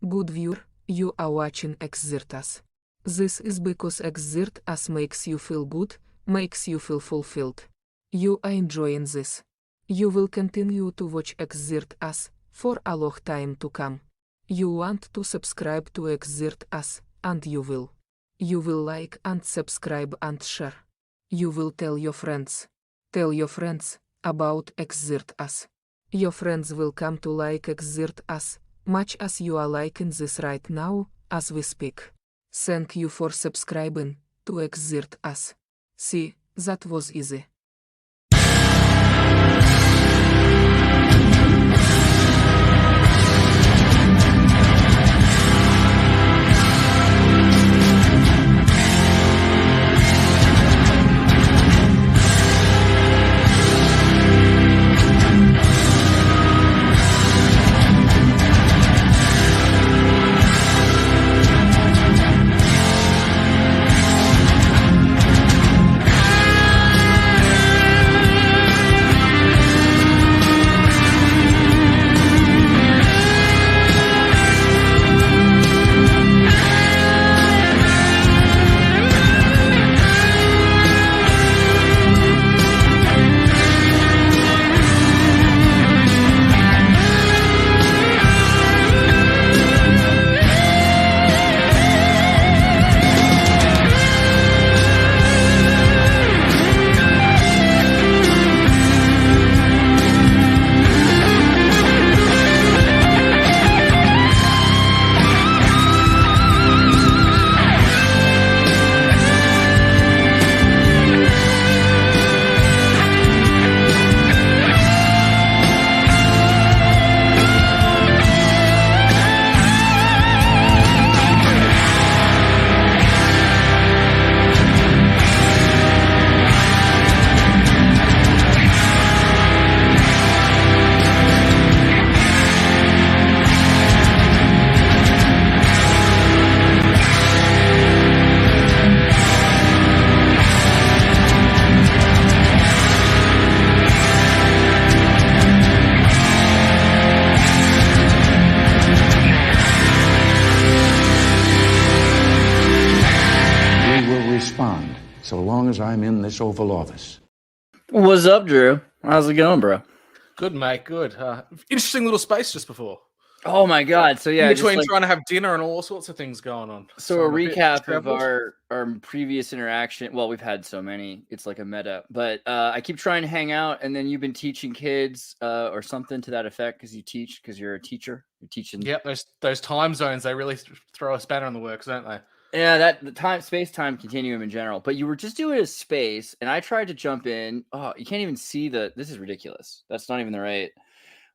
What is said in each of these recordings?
Good viewer, you are watching Xirtus. This is because Xirtus makes you feel good, makes you feel fulfilled. You are enjoying this. You will continue to watch Xirtus for a long time to come. You want to subscribe to Xirtus, and you will. You will like and subscribe and share. You will tell your friends. Tell your friends about Xirtus. Your friends will come to like Xirtus, much as you are liking this right now, as we speak. Thank you for subscribing to Xirtus. See, that was easy. So long as I'm in this Oval Office. What's up, Drew? How's it going, bro? Good, mate. Good. Interesting little space just before. Oh my God! So yeah, in between just trying to have dinner and all sorts of things going on. So a recap of our previous interaction. Well, we've had so many. It's like a meta. But I keep trying to hang out, and then you've been teaching kids or something to that effect because you teach because you're a teacher. You're teaching. Yep, those time zones, they really throw a spanner in the works, don't they? Yeah, the space-time continuum in general. But you were just doing a space, and I tried to jump in. Oh, you can't even see this is ridiculous. That's not even the right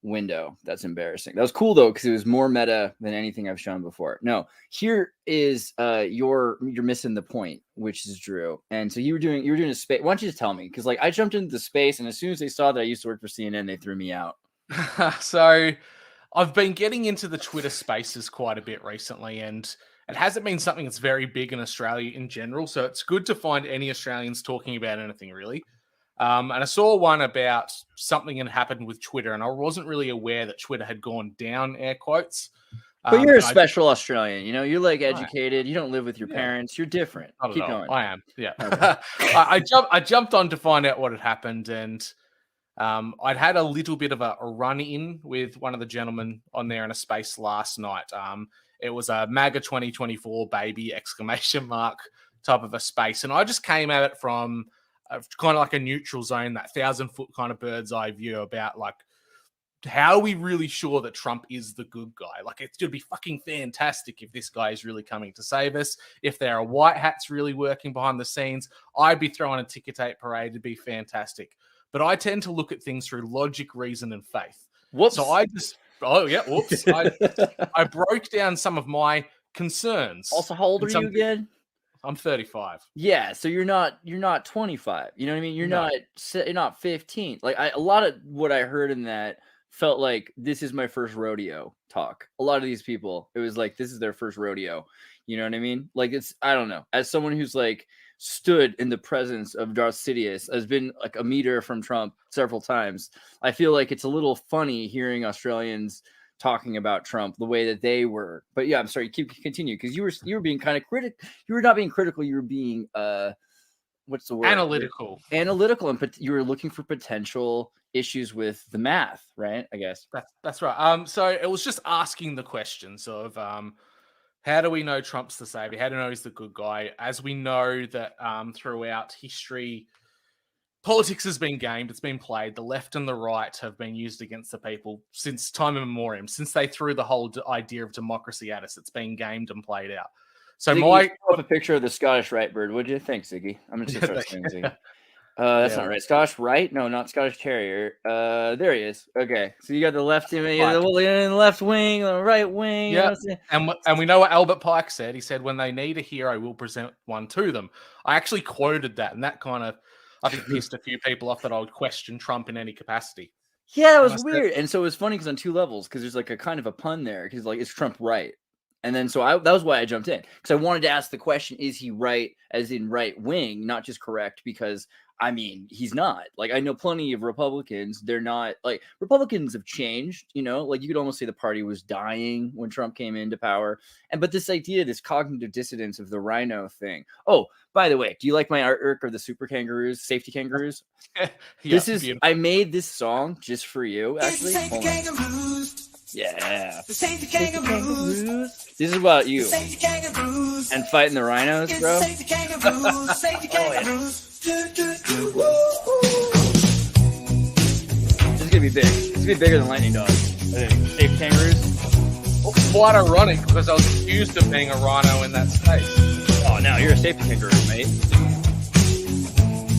window. That's embarrassing. That was cool though, because it was more meta than anything I've shown before. No, here is you're missing the point, which is Drew. And so you were doing a space. Why don't you just tell me? Because like I jumped into the space, and as soon as they saw that I used to work for CNN, they threw me out. So I've been getting into the Twitter spaces quite a bit recently, and it hasn't been something that's very big in Australia in general. So it's good to find any Australians talking about anything really. And I saw one about something that happened with Twitter, and I wasn't really aware that Twitter had gone down, air quotes. But you're a special Australian, you know, you're like educated. You don't live with your parents. You're different. Keep going. I am. Yeah. Okay. I jumped on to find out what had happened, and I'd had a little bit of a run-in with one of the gentlemen on there in a space last night. It was a MAGA 2024 baby ! Type of a space. And I just came at it from kind of like a neutral zone, that 1,000-foot kind of bird's eye view about like, how are we really sure that Trump is the good guy? Like, it's going to be fucking fantastic if this guy is really coming to save us. If there are white hats really working behind the scenes, I'd be throwing a ticker tape parade. It'd be fantastic. But I tend to look at things through logic, reason, and faith. Whoops. So I just... Oh, yeah, whoops. I broke down some of my concerns. Also, how old are you again? I'm 35. Yeah, so you're not 25. You know what I mean? You're not 15. Like a lot of what I heard in that felt like this is my first rodeo talk. A lot of these people, it was like this is their first rodeo. You know what I mean? Like I don't know. As someone who's like stood in the presence of Darth Sidious, has been like a meter from Trump several times, I feel like it's a little funny hearing Australians talking about Trump the way that they were. But yeah, I'm sorry, continue, because you were being kind of critical. You were not being critical. You were being what's the word? Analytical. Analytical, and you were looking for potential issues with the math, right? I guess That's right. So it was just asking the questions of how do we know Trump's the savior? How do we know he's the good guy? As we know that throughout history, politics has been gamed, it's been played. The left and the right have been used against the people since time immemorial. Since they threw the whole idea of democracy at us, it's been gamed and played out. So Ziggy, throw up a picture of the Scottish right bird. What do you think, Ziggy? I'm just gonna start saying Ziggy. That's not right. Scottish right? No, not Scottish Terrier. There he is. Okay, so you got the left wing, the left wing, the right wing. Yeah, and we know what Albert Pike said. He said, "When they need a hero, we'll present one to them." I actually quoted that, and that kind of, I think, pissed a few people off that I would question Trump in any capacity. Yeah, that was weird. And so it was funny because on two levels, because there's like a kind of a pun there, because like, is Trump right? And then so that was why I jumped in, because I wanted to ask the question, is he right as in right wing, not just correct? Because I mean, he's not. Like, I know plenty of Republicans. They're not, like, Republicans have changed, you know, like you could almost say the party was dying when Trump came into power. But this idea, this cognitive dissonance of the Rhino thing. Oh, by the way, do you like my artwork of the super kangaroos, safety kangaroos? This is beautiful. I made this song just for you, actually. Yeah. The safety kangaroos. This is about you. And fighting the rhinos, bro. Safety kangaroos. Safety kangaroos. This is gonna be big. It's gonna be bigger than lightning dogs. Safety kangaroos. Well, quite ironic, because I was accused of being a rhino in that space. Oh, now you're a safety kangaroo, mate.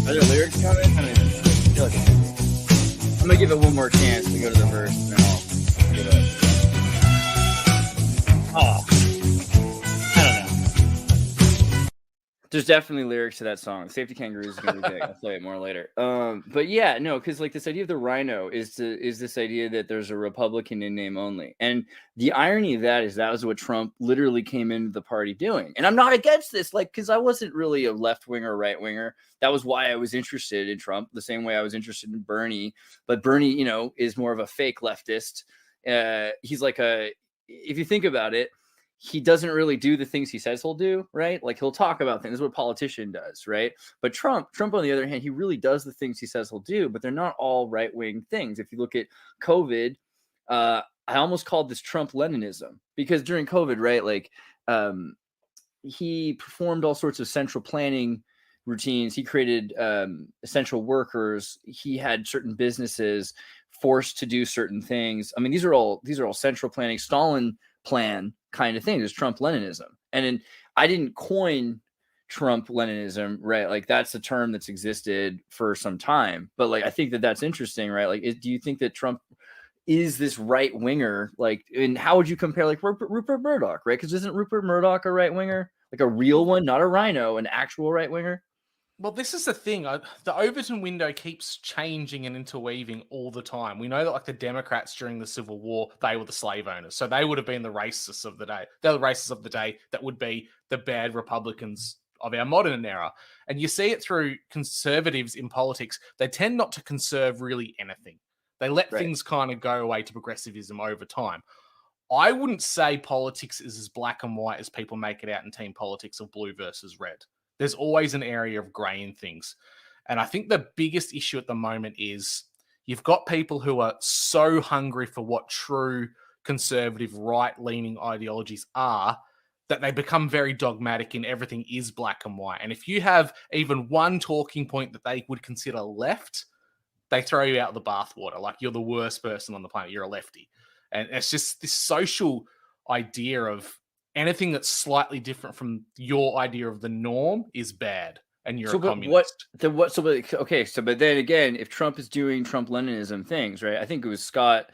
Are there lyrics coming? I don't even feel like it. I'm gonna give it one more chance to go to the verse, and then I'll give it. Oh, I don't know. There's definitely lyrics to that song. Safety Kangaroos is gonna be big. I'll play it more later. But yeah, no, because like this idea of the rhino is this idea that there's a Republican in name only, and the irony of that is that was what Trump literally came into the party doing. And I'm not against this, like, because I wasn't really a left winger or right winger. That was why I was interested in Trump, the same way I was interested in Bernie. But Bernie, you know, is more of a fake leftist. He's like if you think about it, he doesn't really do the things he says he'll do, right? Like, he'll talk about things. This is what a politician does, right? But Trump, on the other hand, he really does the things he says he'll do, but they're not all right-wing things. If you look at COVID, I almost called this Trump-Leninism, because during COVID, right, like, he performed all sorts of central planning routines. He created essential workers. He had certain businesses forced to do certain things. I mean, these are all central planning, Stalin plan kind of thing. There's Trump-Leninism. And I didn't coin Trump-Leninism, right? Like, that's a term that's existed for some time. But like, I think that's interesting, right? Like, do you think that Trump is this right winger? Like, and how would you compare like Rupert Murdoch, right? Because isn't Rupert Murdoch a right winger? Like a real one, not a rhino, an actual right winger? Well, this is the thing. The Overton window keeps changing and interweaving all the time. We know that, like, the Democrats during the Civil War, they were the slave owners. So they would have been the racists of the day. They're the racists of the day that would be the bad Republicans of our modern era. And you see it through conservatives in politics. They tend not to conserve really anything. They let things kind of go away to progressivism over time. I wouldn't say politics is as black and white as people make it out in team politics of blue versus red. There's always an area of grey in things. And I think the biggest issue at the moment is you've got people who are so hungry for what true conservative right-leaning ideologies are that they become very dogmatic in everything is black and white. And if you have even one talking point that they would consider left, they throw you out of the bathwater. Like, you're the worst person on the planet. You're a lefty. And it's just this social idea of anything that's slightly different from your idea of the norm is bad, and you're a communist. But then again, if Trump is doing Trump-Leninism things, right? I think it was Steve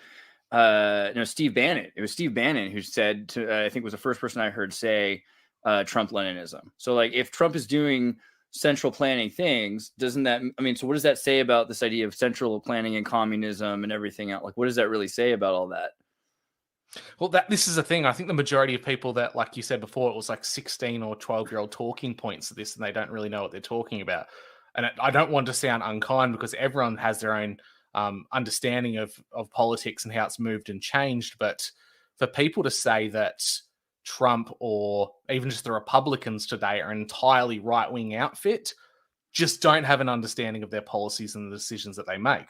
Bannon. It was Steve Bannon who said, I think was the first person I heard say Trump-Leninism. So like, if Trump is doing central planning things, doesn't that, I mean, so what does that say about this idea of central planning and communism and everything else? Like, what does that really say about all that? Well, this is the thing. I think the majority of people that, like you said before, it was like 16 or 12-year-old talking points of this, and they don't really know what they're talking about. And I don't want to sound unkind, because everyone has their own understanding of politics and how it's moved and changed. But for people to say that Trump or even just the Republicans today are an entirely right-wing outfit, just don't have an understanding of their policies and the decisions that they make.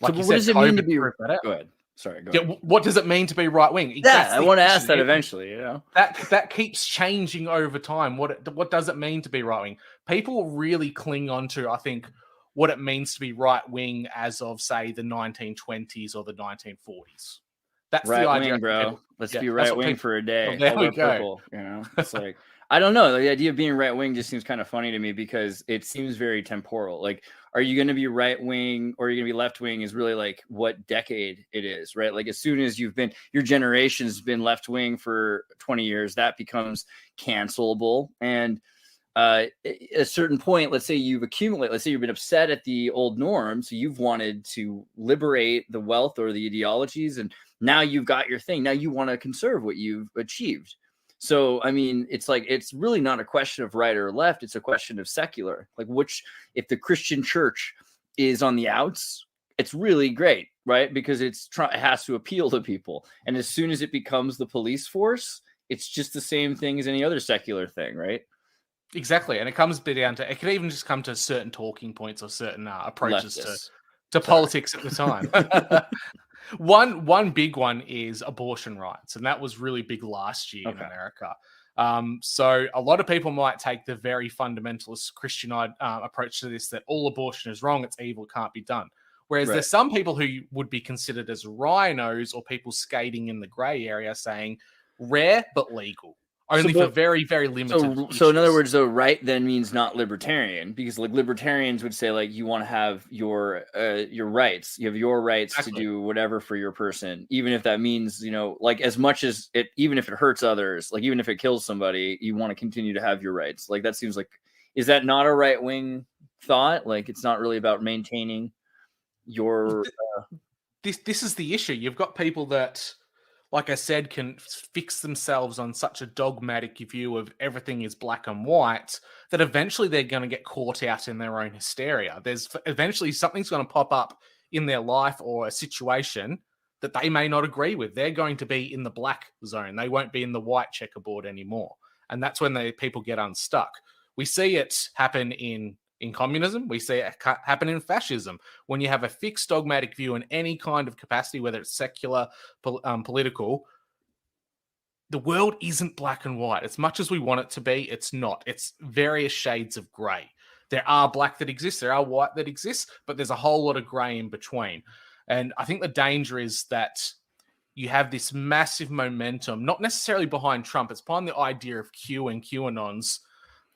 Like so what does it mean to be? Go ahead. Sorry, go ahead. What does it mean to be right-wing? Yeah, I want to ask that eventually. That keeps changing over time. What does it mean to be right-wing? People really cling on to, I think, what it means to be right-wing as of, say, the 1920s or the 1940s. That's right the idea, wing, bro. Let's be right wing for a day. There we go. Purple, it's like I don't know. The idea of being right wing just seems kind of funny to me because it seems very temporal. Like, are you going to be right wing or are you going to be left wing? Is really like what decade it is, right? Like, as soon as your generation's been left wing for 20 years, that becomes cancelable. And at a certain point, let's say you've been upset at the old norm, so you've wanted to liberate the wealth or the ideologies, and now you've got your thing. Now you want to conserve what you've achieved. So, I mean, it's like, it's really not a question of right or left. It's a question of secular. Like, if the Christian church is on the outs, it's really great, right? Because it has to appeal to people. And as soon as it becomes the police force, it's just the same thing as any other secular thing, right? Exactly. And it comes down to, it can even just come to certain talking points or certain approaches to politics at the time. One big one is abortion rights, and that was really big last year in America. So a lot of people might take the very fundamentalist Christian approach to this, that all abortion is wrong, it's evil, can't be done. Whereas there's some people who would be considered as rhinos or people skating in the grey area saying rare but legal. Only for very, very limited. So in other words, though, right then means not libertarian, because like libertarians would say like you want to have your rights. You have your rights to do whatever for your person, even if that means, like as much as it, even if it hurts others, like even if it kills somebody, you want to continue to have your rights. Like that seems like, is that not a right wing thought? Like it's not really about maintaining your. This is the issue. You've got people that, like I said, can fix themselves on such a dogmatic view of everything is black and white that eventually they're going to get caught out in their own hysteria. Eventually something's going to pop up in their life or a situation that they may not agree with. They're going to be in the black zone. They won't be in the white checkerboard anymore. And that's when people get unstuck. We see it happen in communism. We see it happen in fascism. When you have a fixed dogmatic view in any kind of capacity, whether it's secular, political, the world isn't black and white. As much as we want it to be, it's not. It's various shades of grey. There are black that exists, there are white that exists, but there's a whole lot of grey in between. And I think the danger is that you have this massive momentum, not necessarily behind Trump, it's behind the idea of Q and QAnons,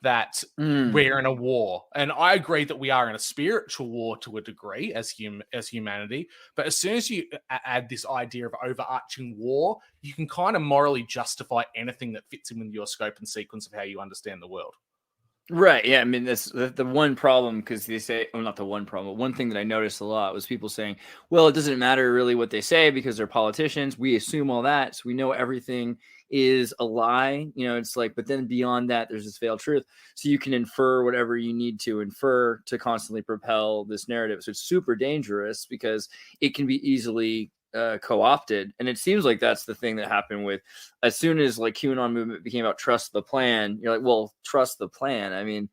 that we're in a war. And I agree that we are in a spiritual war to a degree as humanity. But as soon as you add this idea of overarching war, you can kind of morally justify anything that fits in with your scope and sequence of how you understand the world. Right. Yeah. I mean, that's the one problem, because they say, well, not the one problem, but one thing that I noticed a lot was people saying, well, it doesn't matter really what they say because they're politicians. We assume all that. So we know everything is a lie. It's like, but then beyond that, there's this veiled truth. So you can infer whatever you need to infer to constantly propel this narrative. So it's super dangerous because it can be easily co-opted. And it seems like that's the thing that happened with, as soon as like QAnon movement became about trust the plan, you're like, well, trust the plan. I mean,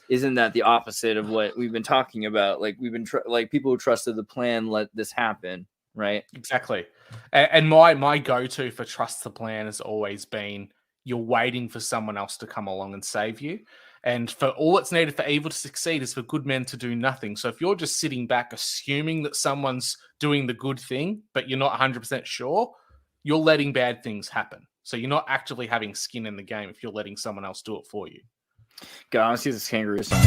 isn't that the opposite of what we've been talking about? Like we've been like people who trusted the plan, let this happen. Right. Exactly. And my go-to for trust the plan has always been, you're waiting for someone else to come along and save you. And for all that's needed for evil to succeed is for good men to do nothing. So if you're just sitting back assuming that someone's doing the good thing, but you're not 100% sure, you're letting bad things happen. So you're not actively having skin in the game if you're letting someone else do it for you. God, I want to see this kangaroo song.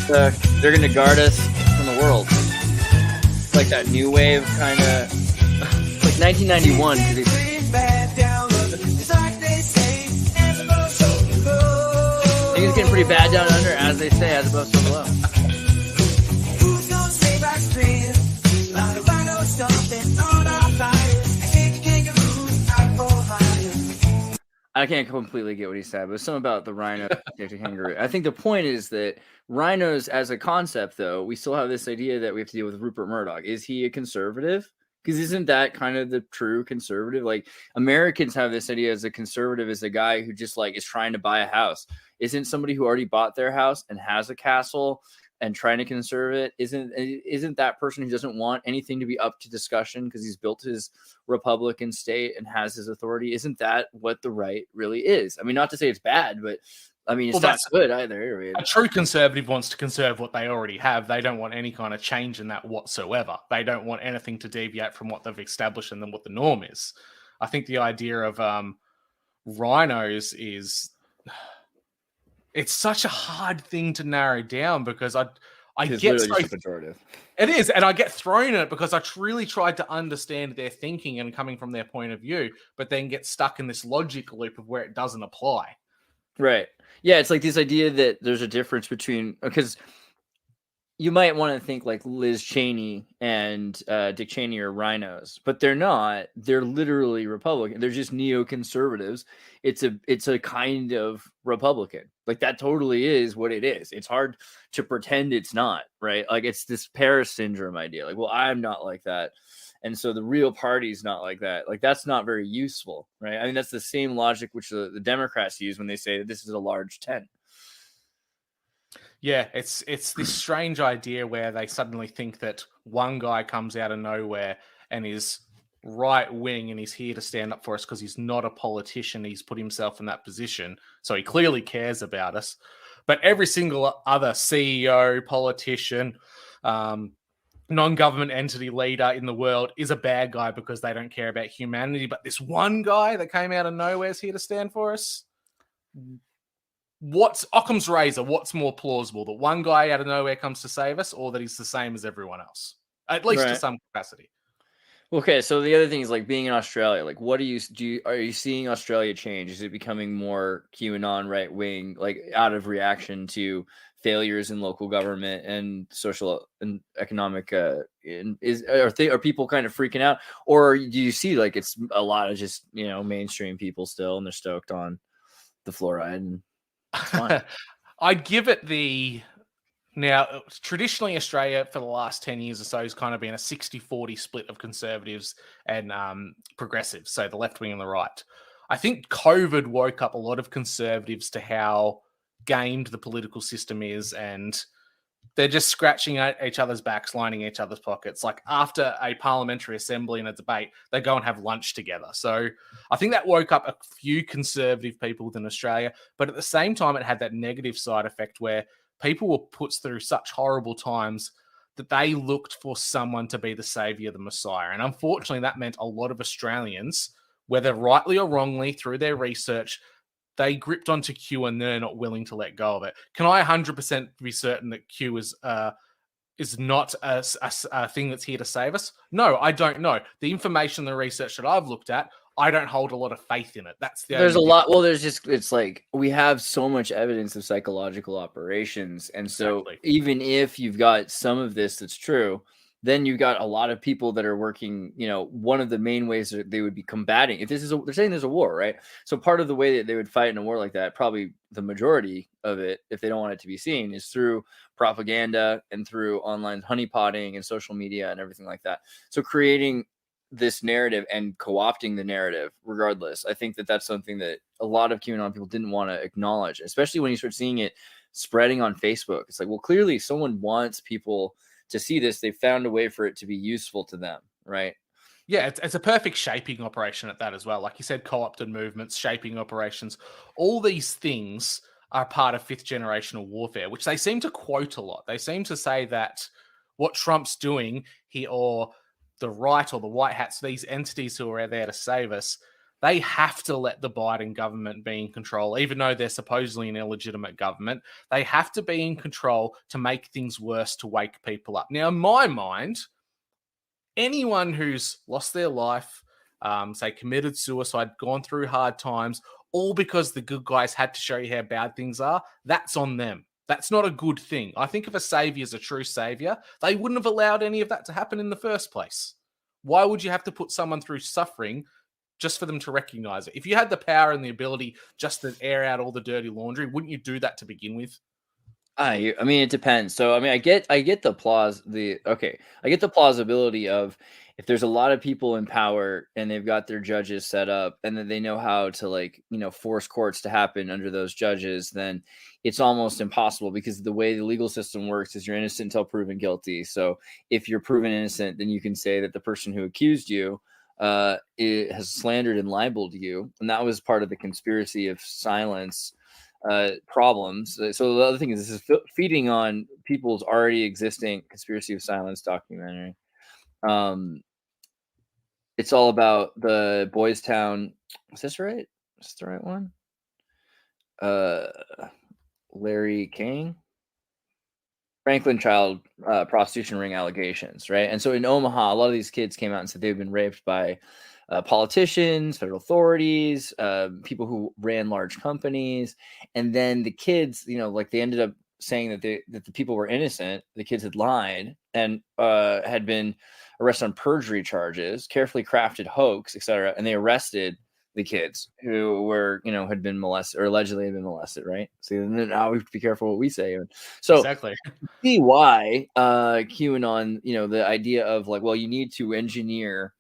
They're going to guard us from the world. It's like that new wave kind of, like 1991. I think it's getting pretty bad down under, as they say, as above, so below. I I can't completely get what he said, but something about the rhino to kangaroo. I think the point is that rhinos as a concept, though, we still have this idea that we have to deal with Rupert Murdoch. Is he a conservative? Because isn't that kind of the true conservative? Like Americans have this idea as a conservative as a guy who just like is trying to buy a house. Isn't somebody who already bought their house and has a castle and trying to conserve it? Isn't that person who doesn't want anything to be up to discussion because he's built his Republican state and has his authority? Isn't that what the right really is? I mean, not to say it's bad, but I mean, it's not good either. A true conservative wants to conserve what they already have. They don't want any kind of change in that whatsoever. They don't want anything to deviate from what they've established and then what the norm is. I think the idea of rhinos is... It's such a hard thing to narrow down because I get so pejorative. It is, and I get thrown in it because I really tried to understand their thinking and coming from their point of view, but then get stuck in this logic loop of where it doesn't apply. Right. Yeah, it's like this idea that there's a difference between, because you might want to think like Liz Cheney and Dick Cheney are rhinos, but they're not. They're literally Republican. They're just neoconservatives. It's a kind of Republican. Like that totally is what it is. It's hard to pretend it's not, right? Like it's this Paris syndrome idea. Like, well, I'm not like that. And so the real party's not like that. Like that's not very useful, right? I mean, that's the same logic which the Democrats use when they say that this is a large tent. Yeah, it's this strange idea where they suddenly think that one guy comes out of nowhere and is right wing and he's here to stand up for us because he's not a politician. He's put himself in that position. So he clearly cares about us. But every single other CEO, politician, non-government entity leader in the world is a bad guy because they don't care about humanity. But this one guy that came out of nowhere is here to stand for us. What's Occam's razor? What's more plausible? That one guy out of nowhere comes to save us, or that he's the same as everyone else, at least to some capacity? Okay, so the other thing is like being in Australia. Like, what are you seeing Australia change? Is it becoming more QAnon right wing, like out of reaction to failures in local government and social and economic? Are people kind of freaking out, or do you see like it's a lot of just mainstream people still, and they're stoked on the fluoride and I'd give it now, traditionally Australia for the last 10 years or so has kind of been a 60-40 split of conservatives and progressives, so the left wing and the right. I think COVID woke up a lot of conservatives to how gamed the political system is, and they're just scratching at each other's backs, lining each other's pockets. Like after a parliamentary assembly and a debate, they go and have lunch together. So I think that woke up a few conservative people within Australia. But at the same time, it had that negative side effect where people were put through such horrible times that they looked for someone to be the savior, the messiah. And unfortunately, that meant a lot of Australians, whether rightly or wrongly through their research, they gripped onto Q and they're not willing to let go of it. Can I 100% be certain that Q is not a thing that's here to save us? No, I don't know. The information, the research that I've looked at, I don't hold a lot of faith in it. There's a lot. Well, it's like we have so much evidence of psychological operations. And so even if you've got some of this that's true, then you got a lot of people that are working, one of the main ways that they would be combating, if this is, they're saying there's a war, right? So part of the way that they would fight in a war like that, probably the majority of it, if they don't want it to be seen, is through propaganda and through online honeypotting and social media and everything like that. So creating this narrative and co-opting the narrative, regardless, I think that that's something that a lot of QAnon people didn't want to acknowledge, especially when you start seeing it spreading on Facebook. It's like, well, clearly someone wants people to see this. They found a way for it to be useful to them, right? Yeah, it's a perfect shaping operation at that as well. Like you said, co-opted movements, shaping operations, all these things are part of fifth generational warfare, which they seem to quote a lot. They seem to say that what Trump's doing, or the right or the white hats, these entities who are there to save us, they have to let the Biden government be in control, even though they're supposedly an illegitimate government. They have to be in control to make things worse, to wake people up. Now, in my mind, anyone who's lost their life, say committed suicide, gone through hard times, all because the good guys had to show you how bad things are, that's on them. That's not a good thing. I think if a savior is a true savior, they wouldn't have allowed any of that to happen in the first place. Why would you have to put someone through suffering just for them to recognize it. If you had the power and the ability just to air out all the dirty laundry, wouldn't you do that to begin with? I mean, it depends. So, I mean, I get I get the plausibility of if there's a lot of people in power and they've got their judges set up and then they know how to like, force courts to happen under those judges, then it's almost impossible because the way the legal system works is you're innocent until proven guilty. So, if you're proven innocent, then you can say that the person who accused you has slandered and libeled you, and that was part of the conspiracy of silence problems. So the other thing is this is feeding on people's already existing conspiracy of silence documentary. It's all about the Boys Town. Is this right? Is this the right one? Larry King, Franklin child prostitution ring allegations, right? And so in Omaha, a lot of these kids came out and said they've been raped by politicians, federal authorities, people who ran large companies, and then the kids, like they ended up saying that the people were innocent. The kids had lied and had been arrested on perjury charges, carefully crafted hoax, etc. And they arrested the kids who were, had been molested or allegedly had been molested, right? So now we have to be careful what we say. So Exactly. See why QAnon, the idea of like, well, you need to engineer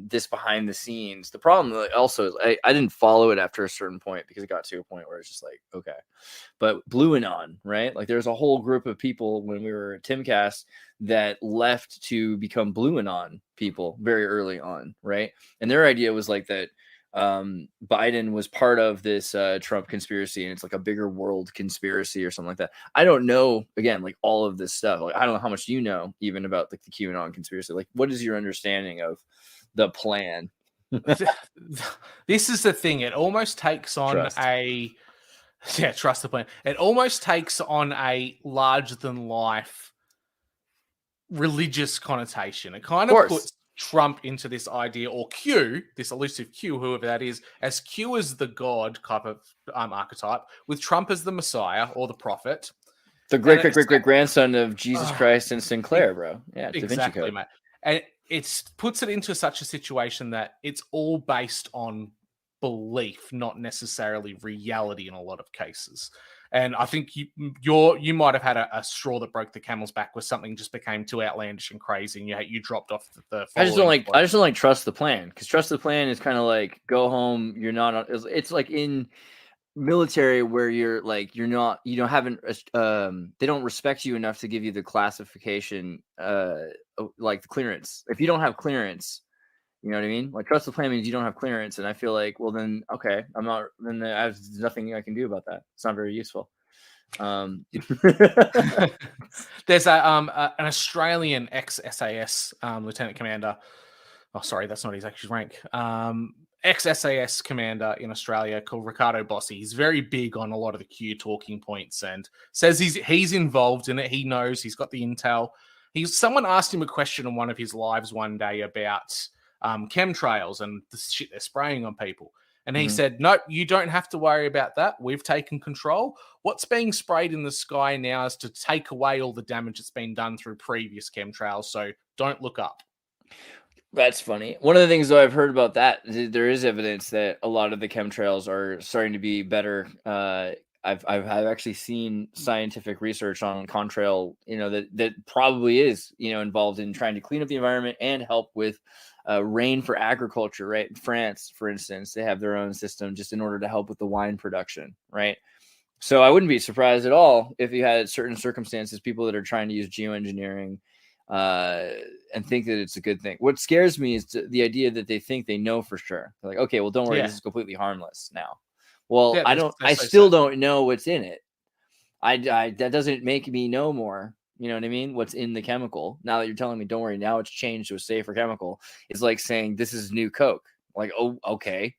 this behind the scenes. The problem also is I didn't follow it after a certain point because it got to a point where it's just like, okay. But Blue Anon, right? Like there's a whole group of people when we were at Timcast that left to become Blue Anon people very early on, right? And their idea was like that Biden was part of this Trump conspiracy and it's like a bigger world conspiracy or something like that. I don't know, again, like all of this stuff. Like I don't know how much you know even about like the QAnon conspiracy. Like what is your understanding of the plan? This is the thing. It almost takes on Trust. trust the plan. It almost takes on a larger than life religious connotation. It kind of puts Trump into this idea, or Q, this elusive Q, whoever that is, as Q as the god type of archetype, with Trump as the Messiah or the prophet. The great grandson of Jesus Christ and Sinclair, bro. Yeah, exactly, Da Vinci Code. mate. And it puts it into such a situation that it's all based on belief, not necessarily reality in a lot of cases. And I think you might have had a straw that broke the camel's back where something just became too outlandish and crazy, and you dropped off the. I just don't like trust the plan, because trust the plan is kind of like go home. You're not. It's like in military where you're like they don't respect you enough to give you the classification, like the clearance. If you don't have clearance. You know what I mean? Like trust the plan means you don't have clearance, and I feel like, well, then okay, I'm not. Then there's nothing I can do about that. It's not very useful. There's an Australian ex-SAS lieutenant commander. Oh, sorry, that's not his actual rank. Ex-SAS commander in Australia called Ricardo Bossi. He's very big on a lot of the Q talking points and says he's involved in it. He knows, he's got the intel. Someone asked him a question on one of his lives one day about chemtrails and the shit they're spraying on people. And he said, nope, you don't have to worry about that. We've taken control. What's being sprayed in the sky now is to take away all the damage that's been done through previous chemtrails. So don't look up. That's funny. One of the things, though, I've heard about that, there is evidence that a lot of the chemtrails are starting to be better. I've actually seen scientific research on contrail, that probably is, involved in trying to clean up the environment and help with rain for agriculture, right? In France, for instance, they have their own system just in order to help with the wine production, right? So I wouldn't be surprised at all if you had certain circumstances, people that are trying to use geoengineering and think that it's a good thing. What scares me is the idea that they think they know for sure. They're like, okay, well, don't worry, this is completely harmless now. Well, I still don't know what's in it. That doesn't make me know more. You know what I mean? What's in the chemical. Now that you're telling me, don't worry, now it's changed to a safer chemical. It's like saying this is new Coke. Like, oh, okay.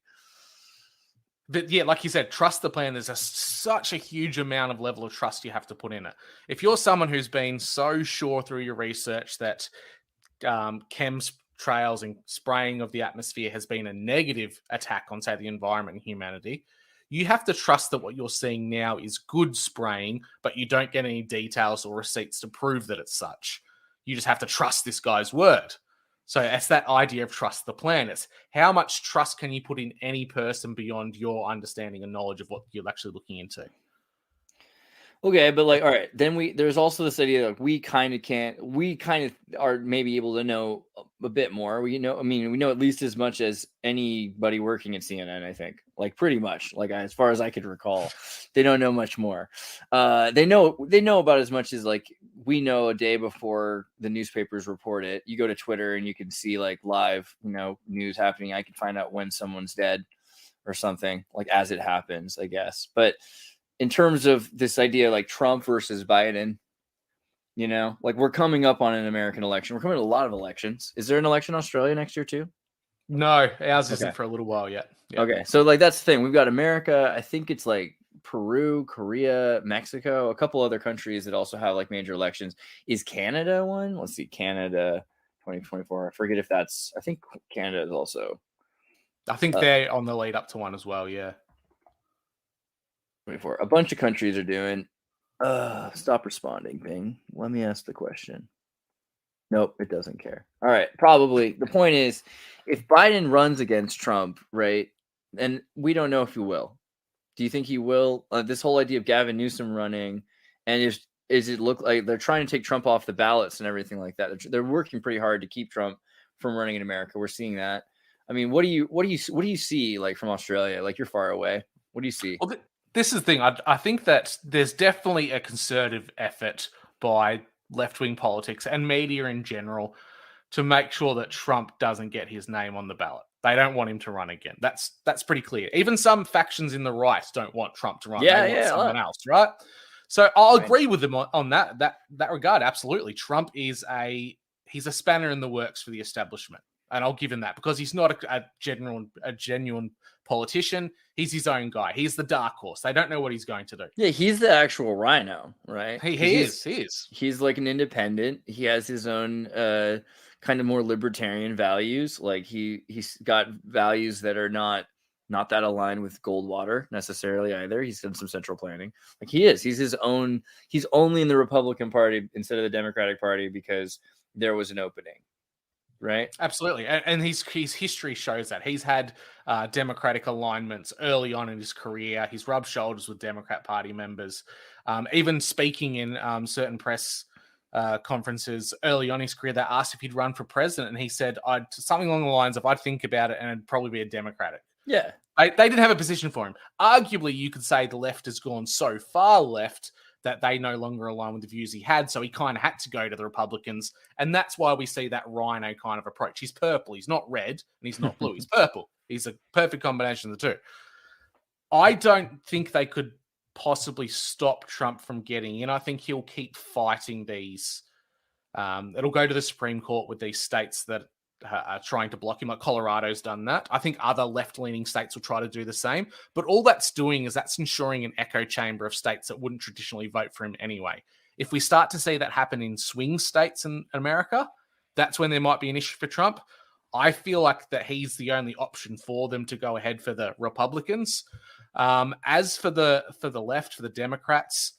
But yeah, like you said, trust the plan. There's such a huge amount of level of trust you have to put in it. If you're someone who's been so sure through your research that chemtrails and spraying of the atmosphere has been a negative attack on, say, the environment and humanity, you have to trust that what you're seeing now is good spraying, but you don't get any details or receipts to prove that it's such. You just have to trust this guy's word. So it's that idea of trust the plan. It's how much trust can you put in any person beyond your understanding and knowledge of what you're actually looking into. Okay, but like, all right, then there's also this idea that we kind of are maybe able to know a bit more. We know at least as much as anybody working at CNN, I think, like pretty much, like as far as I could recall, they don't know much more. They know about as much as like we know a day before the newspapers report it. You go to Twitter and you can see like live, news happening. I can find out when someone's dead or something like as it happens, I guess. But in terms of this idea, like Trump versus Biden, like we're coming up on an American election. We're coming to a lot of elections. Is there an election in Australia next year too? No, ours isn't for a little while yet. Yep. Okay. So like, that's the thing. We've got America. I think it's like Peru, Korea, Mexico, a couple other countries that also have like major elections. Is Canada one? Let's see. Canada 2024. I forget if I think Canada is also. I think they're on the lead up to one as well. Yeah. 24. A bunch of countries are doing. Stop responding, Bing. Let me ask the question. Nope, it doesn't care. All right, probably. The point is, if Biden runs against Trump, right, and we don't know if he will. Do you think he will? This whole idea of Gavin Newsom running, and is it look like they're trying to take Trump off the ballots and everything like that? They're working pretty hard to keep Trump from running in America. We're seeing that. I mean, what do you see like from Australia? Like you're far away. What do you see? Well, this is the thing. I think that there's definitely a concerted effort by left-wing politics and media in general to make sure that Trump doesn't get his name on the ballot. They don't want him to run again. That's pretty clear. Even some factions in the right don't want Trump to run. They want someone else, right? So I'll agree with them on that regard. Absolutely. Trump is he's a spanner in the works for the establishment. And I'll give him that because he's not a genuine politician. He's his own guy. He's the dark horse. They don't know what he's going to do. Yeah, he's the actual Rhino, right? He is. He's like an independent. He has his own kind of more libertarian values. Like he's got values that are not that aligned with Goldwater necessarily either. He's done some central planning. Like he's his own. He's only in the Republican Party instead of the Democratic Party because there was an opening. Right. Absolutely. And his history shows that he's had Democratic alignments early on in his career. He's rubbed shoulders with Democrat Party members, even speaking in certain press conferences early on in his career. They asked if he'd run for president. And he said, something along the lines of, I'd think about it and it'd probably be a Democratic. Yeah. They didn't have a position for him. Arguably, you could say the left has gone so far left that they no longer align with the views he had. So he kind of had to go to the Republicans. And that's why we see that Rhino kind of approach. He's purple. He's not red and he's not blue. He's purple. He's a perfect combination of the two. I don't think they could possibly stop Trump from getting in. I think he'll keep fighting these. It'll go to the Supreme Court with these states that are trying to block him. Like Colorado's done that. I think other left-leaning states will try to do the same. But all that's doing is that's ensuring an echo chamber of states that wouldn't traditionally vote for him anyway. If we start to see that happen in swing states in America, that's when there might be an issue for Trump. I feel like that he's the only option for them to go ahead for the Republicans. As for the left, for the Democrats,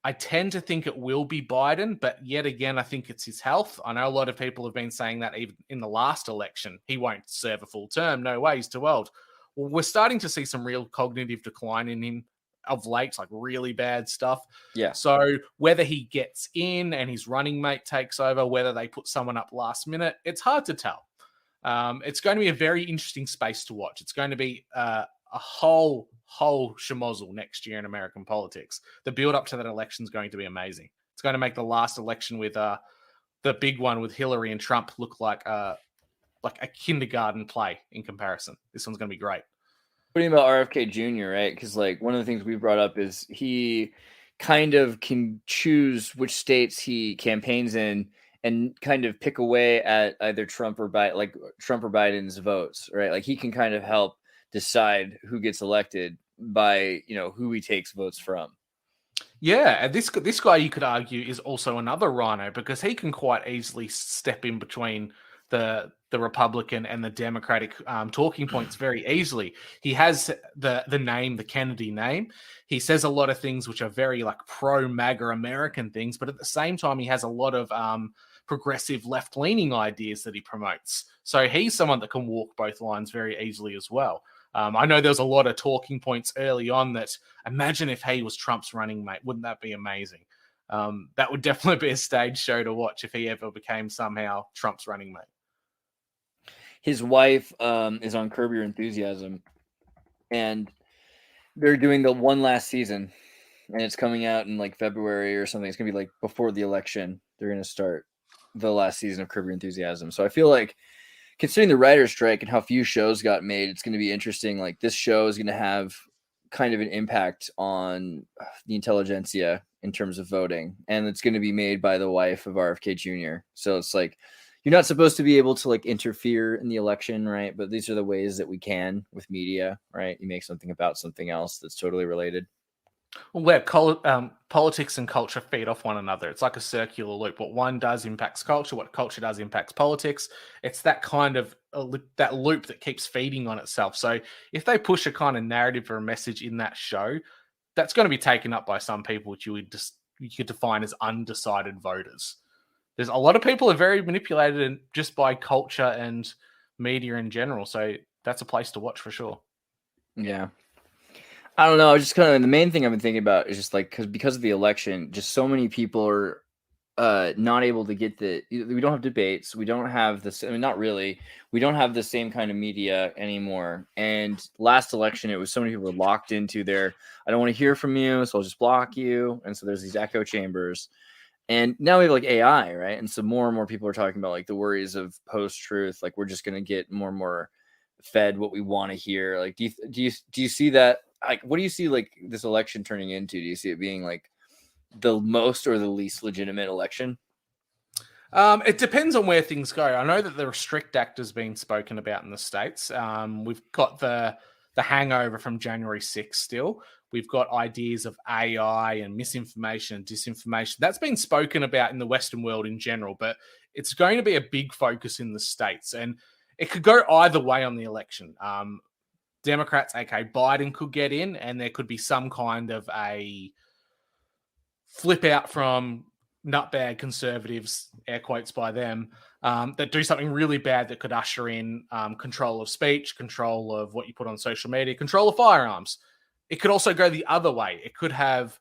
I tend to think it will be Biden, but yet again, I think it's his health. I know a lot of people have been saying that even in the last election, he won't serve a full term. No way, he's too old. Well, we're starting to see some real cognitive decline in him of late, like really bad stuff. Yeah. So whether he gets in and his running mate takes over, whether they put someone up last minute, it's hard to tell. It's going to be a very interesting space to watch. It's going to be a whole schmozzle next year in American politics. The build up to that election is going to be amazing. It's going to make the last election with the big one with Hillary and Trump look like a kindergarten play in comparison. This one's going to be great. What do you mean about RFK Jr., right? Because like one of the things we brought up is he kind of can choose which states he campaigns in and kind of pick away at either Trump or Biden's votes, right? Like he can kind of help decide who gets elected by, who he takes votes from. Yeah, and this guy, you could argue, is also another Rhino because he can quite easily step in between the Republican and the Democratic talking points very easily. He has the name, the Kennedy name. He says a lot of things which are very like pro-MAGA American things, but at the same time, he has a lot of progressive left-leaning ideas that he promotes. So he's someone that can walk both lines very easily as well. I know there was a lot of talking points early on that imagine if he was Trump's running mate. Wouldn't that be amazing? That would definitely be a stage show to watch if he ever became somehow Trump's running mate. His wife is on Curb Your Enthusiasm, and they're doing the one last season, and it's coming out in like February or something. It's gonna be like before the election. They're gonna start the last season of Curb Your Enthusiasm. So I feel like, considering the writer's strike and how few shows got made, it's going to be interesting. Like, this show is going to have kind of an impact on the intelligentsia in terms of voting, and it's going to be made by the wife of RFK Jr. So it's like, you're not supposed to be able to like interfere in the election, right? But these are the ways that we can with media, right? You make something about something else that's totally related. Where politics and culture feed off one another. It's like a circular loop. What one does impacts culture. What culture does impacts politics. It's that kind of that loop that keeps feeding on itself. So if they push a kind of narrative or a message in that show, that's going to be taken up by some people, which you could define as undecided voters. There's a lot of people are very manipulated just by culture and media in general. So that's a place to watch for sure. Yeah. I don't know. I just kind of, the main thing I've been thinking about is just like, because of the election, just so many people are not able to get we don't have debates. We don't have this. I mean, not really. We don't have the same kind of media anymore. And last election, it was so many people were locked into their, I don't want to hear from you, so I'll just block you. And so there's these echo chambers. And now we have like AI, right? And so more and more people are talking about like the worries of post-truth. Like, we're just going to get more and more fed what we want to hear. Like, do you see that? Like, what do you see like this election turning into? Do you see it being like the most or the least legitimate election? It depends on where things go. I know that the Restrict Act has been spoken about in the States. We've got the hangover from January 6th still. We've got ideas of AI and misinformation and disinformation. That's been spoken about in the Western world in general, but it's going to be a big focus in the States. And it could go either way on the election. Democrats, aka Biden, could get in, and there could be some kind of a flip out from nutbag conservatives, air quotes by them, that do something really bad that could usher in control of speech, control of what you put on social media, control of firearms. It could also go the other way. It could have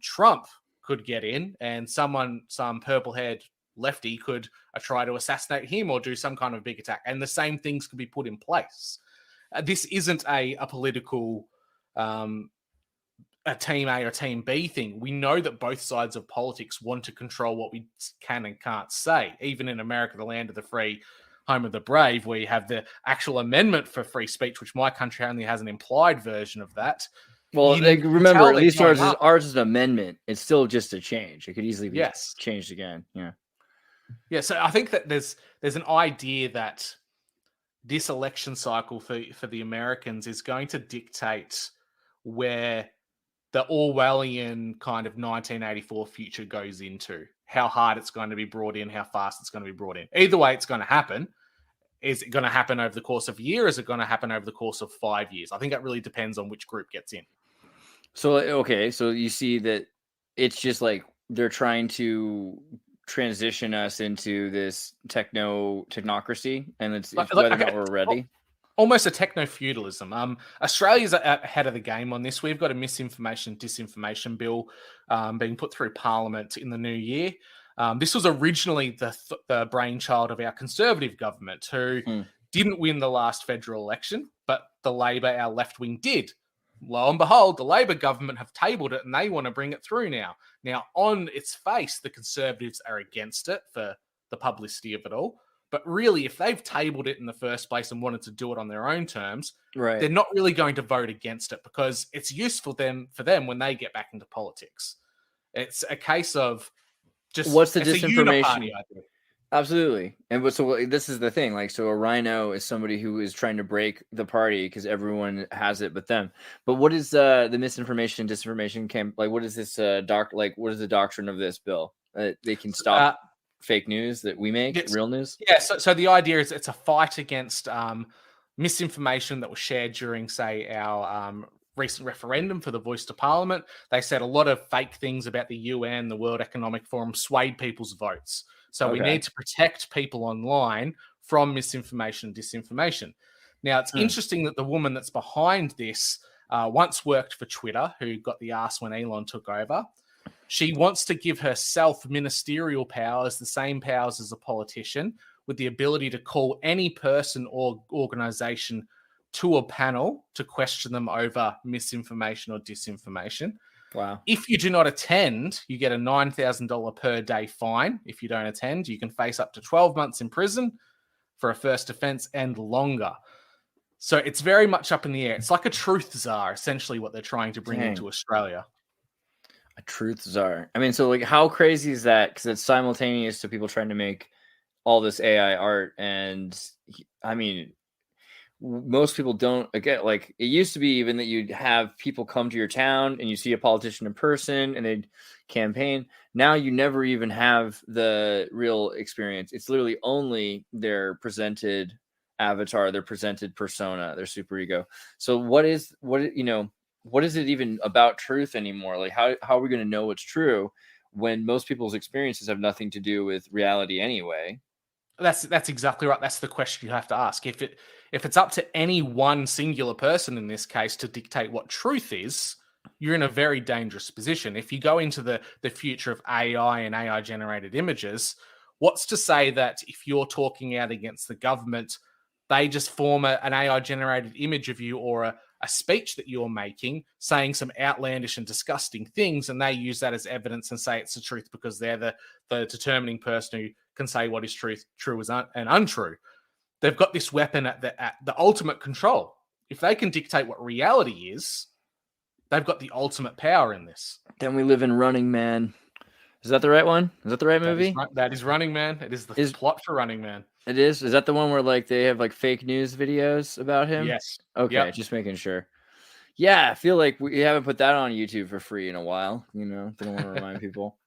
Trump could get in, and some purple-haired lefty could try to assassinate him or do some kind of big attack, and the same things could be put in place. This isn't a political a team A or team B thing. We know that both sides of politics want to control what we can and can't say. Even in America, the land of the free, home of the brave, where you have the actual amendment for free speech, which my country only has an implied version of that. Well, like, remember, at least ours is an amendment. It's still just a change. It could easily be changed again. Yeah. Yeah. So I think that there's an idea that this election cycle for the Americans is going to dictate where the Orwellian kind of 1984 future goes into, how hard it's going to be brought in, how fast it's going to be brought in. Either way, it's going to happen. Is it going to happen over the course of a year? Or is it going to happen over the course of 5 years? I think that really depends on which group gets in. So, okay. So you see that it's just like they're trying to transition us into this technocracy, and it's whether or not we're ready. Almost a techno-feudalism. Australia's ahead of the game on this. We've got a misinformation, disinformation bill being put through Parliament in the new year. This was originally the brainchild of our Conservative government, who didn't win the last federal election, but the Labor, our left wing, did. Lo and behold, the Labor government have tabled it, and they want to bring it through now. Now, on its face, the Conservatives are against it for the publicity of it all. But really, if they've tabled it in the first place and wanted to do it on their own terms, they're not really going to vote against it because it's useful for them when they get back into politics. It's a case of just what's the disinformation? Absolutely. And so this is the thing. Like, so a Rhino is somebody who is trying to break the party because everyone has it but them. But what is the misinformation, disinformation camp? Like, what is this what is the doctrine of this bill? They can stop fake news that we make, Yes. real news? Yeah, so the idea is it's a fight against misinformation that was shared during, say, our recent referendum for the voice to parliament. They said a lot of fake things about the UN, the World Economic Forum, swayed people's votes. So we need to protect people online from misinformation and disinformation. Now, it's interesting that the woman that's behind this once worked for Twitter, who got the arse when Elon took over. She wants to give herself ministerial powers, the same powers as a politician, with the ability to call any person or organization to a panel to question them over misinformation or disinformation. Wow. If you do not attend, you get a $9,000 per day fine. If you don't attend, you can face up to 12 months in prison for a first offense and longer. So it's very much up in the air. It's like a truth czar, essentially, what they're trying to bring into Australia. A truth czar. I mean, so like, how crazy is that? Because it's simultaneous to people trying to make all this AI art, and I mean, most people don't. Again, like, it used to be even that you'd have people come to your town and you see a politician in person and they'd campaign. Now you never even have the real experience. It's literally only their presented avatar, their presented persona, their superego. So what is it even about truth anymore? Like, how are we going to know what's true when most people's experiences have nothing to do with reality anyway? That's exactly right. That's the question you have to ask. If it's up to any one singular person in this case to dictate what truth is, you're in a very dangerous position. If you go into the future of AI and AI generated images, what's to say that if you're talking out against the government, they just form an AI generated image of you, or a speech that you're making saying some outlandish and disgusting things, and they use that as evidence and say it's the truth because they're the determining person who can say what is true and untrue. They've got this weapon at the ultimate control. If they can dictate what reality is, they've got the ultimate power in this. Then we live in Running Man. Is that the right one? Is that the right movie? That is Running Man. It is the plot for Running Man. It is? Is that the one where like they have like fake news videos about him? Yes. Okay, just making sure. Yeah, I feel like we haven't put that on YouTube for free in a while. You know, don't want to remind people.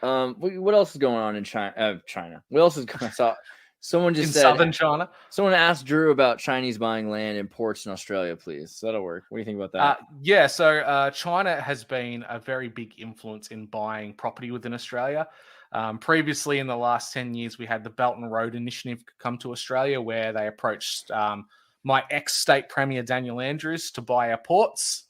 What else is going on in China? What else is going on? I saw someone just said southern China. Someone asked Drew about Chinese buying land and ports in Australia, please. So that'll work. What do you think about that? So China has been a very big influence in buying property within Australia. Previously, in the last 10 years, we had the Belt and Road Initiative come to Australia, where they approached my ex-state premier, Daniel Andrews, to buy our ports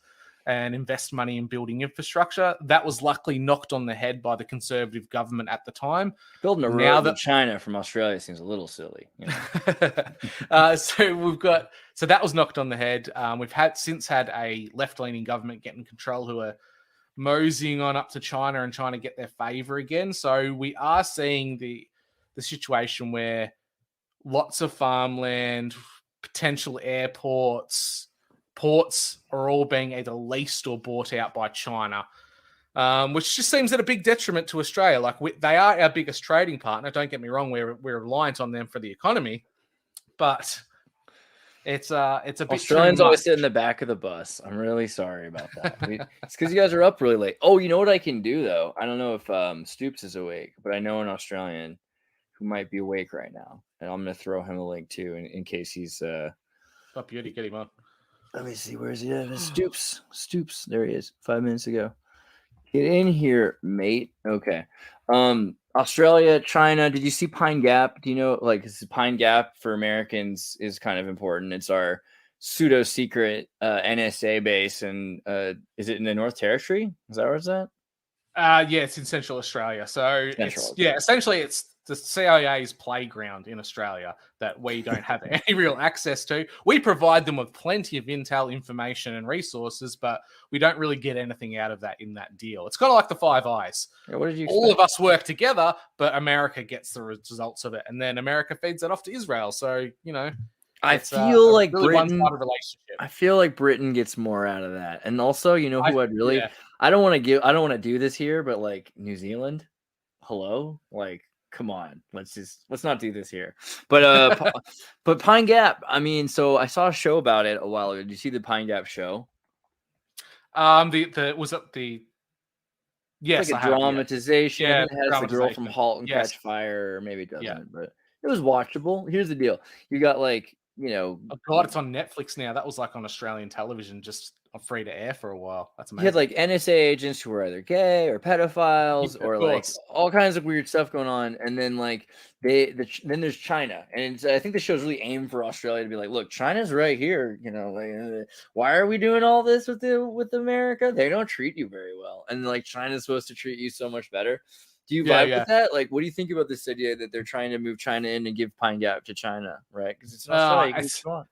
and invest money in building infrastructure. That was luckily knocked on the head by the Conservative government at the time. Building a road to China from Australia seems a little silly. You know? So that was knocked on the head. We've since had a left-leaning government get in control who are moseying on up to China and trying to get their favor again. So we are seeing the situation where lots of farmland, potential airports, ports are all being either leased or bought out by China, which just seems at a big detriment to Australia. Like, they are our biggest trading partner. Don't get me wrong; we're reliant on them for the economy, but it's a bit. Australians always sit in the back of the bus. I'm really sorry about that. It's because you guys are up really late. Oh, you know what I can do though? I don't know if Stoops is awake, but I know an Australian who might be awake right now, and I'm gonna throw him a link too in case he's. Oh, beauty, get him on. Let me see. Where is he at? Stoops. There he is. 5 minutes ago. Get in here, mate. Okay. Australia, China. Did you see Pine Gap? Do you know, like, Pine Gap for Americans is kind of important. It's our pseudo secret NSA base, and is it in the North Territory? Is that where it's at? Yeah, it's in Central Australia. So essentially it's the CIA's playground in Australia that we don't have any real access to. We provide them with plenty of intel, information, and resources, but we don't really get anything out of that in that deal. It's kind of like the Five Eyes. Yeah, what did you expect? All of us work together, but America gets the results of it, and then America feeds it off to Israel. So, you know, I feel like really Britain. one-sided relationship. I feel like Britain gets more out of that, and also, you know, who I'd really. Yeah. I don't want to do this here, but like New Zealand, hello, like. Come on, let's not do this here. But but Pine Gap, I mean, so I saw a show about it a while ago. Did you see the Pine Gap show? Was it the Yes, It's I like a have. Yeah, dramatization. I yeah, think it has the girl from dramatization. *Halt and Yes, Catch Fire*, or maybe it yeah. doesn't, but it was watchable. Here's the deal: you got like Oh God, it's on Netflix now. That was like on Australian television, just on free to air for a while. That's you had amazing. like NSA agents who were either gay or Yeah, pedophiles of or like course. all kinds of weird stuff going on, and then like then there's China, and I think the show's really aimed for Australia to be like, look, China's right here, like why are we doing all this with America? They don't treat you very well, and like China's supposed to treat you so much better. Do you Yeah, vibe yeah. with that? Like, what do you think about this idea that they're trying to move China in and give Pine Gap to China, right? Because it's in Australia, you can do what you want.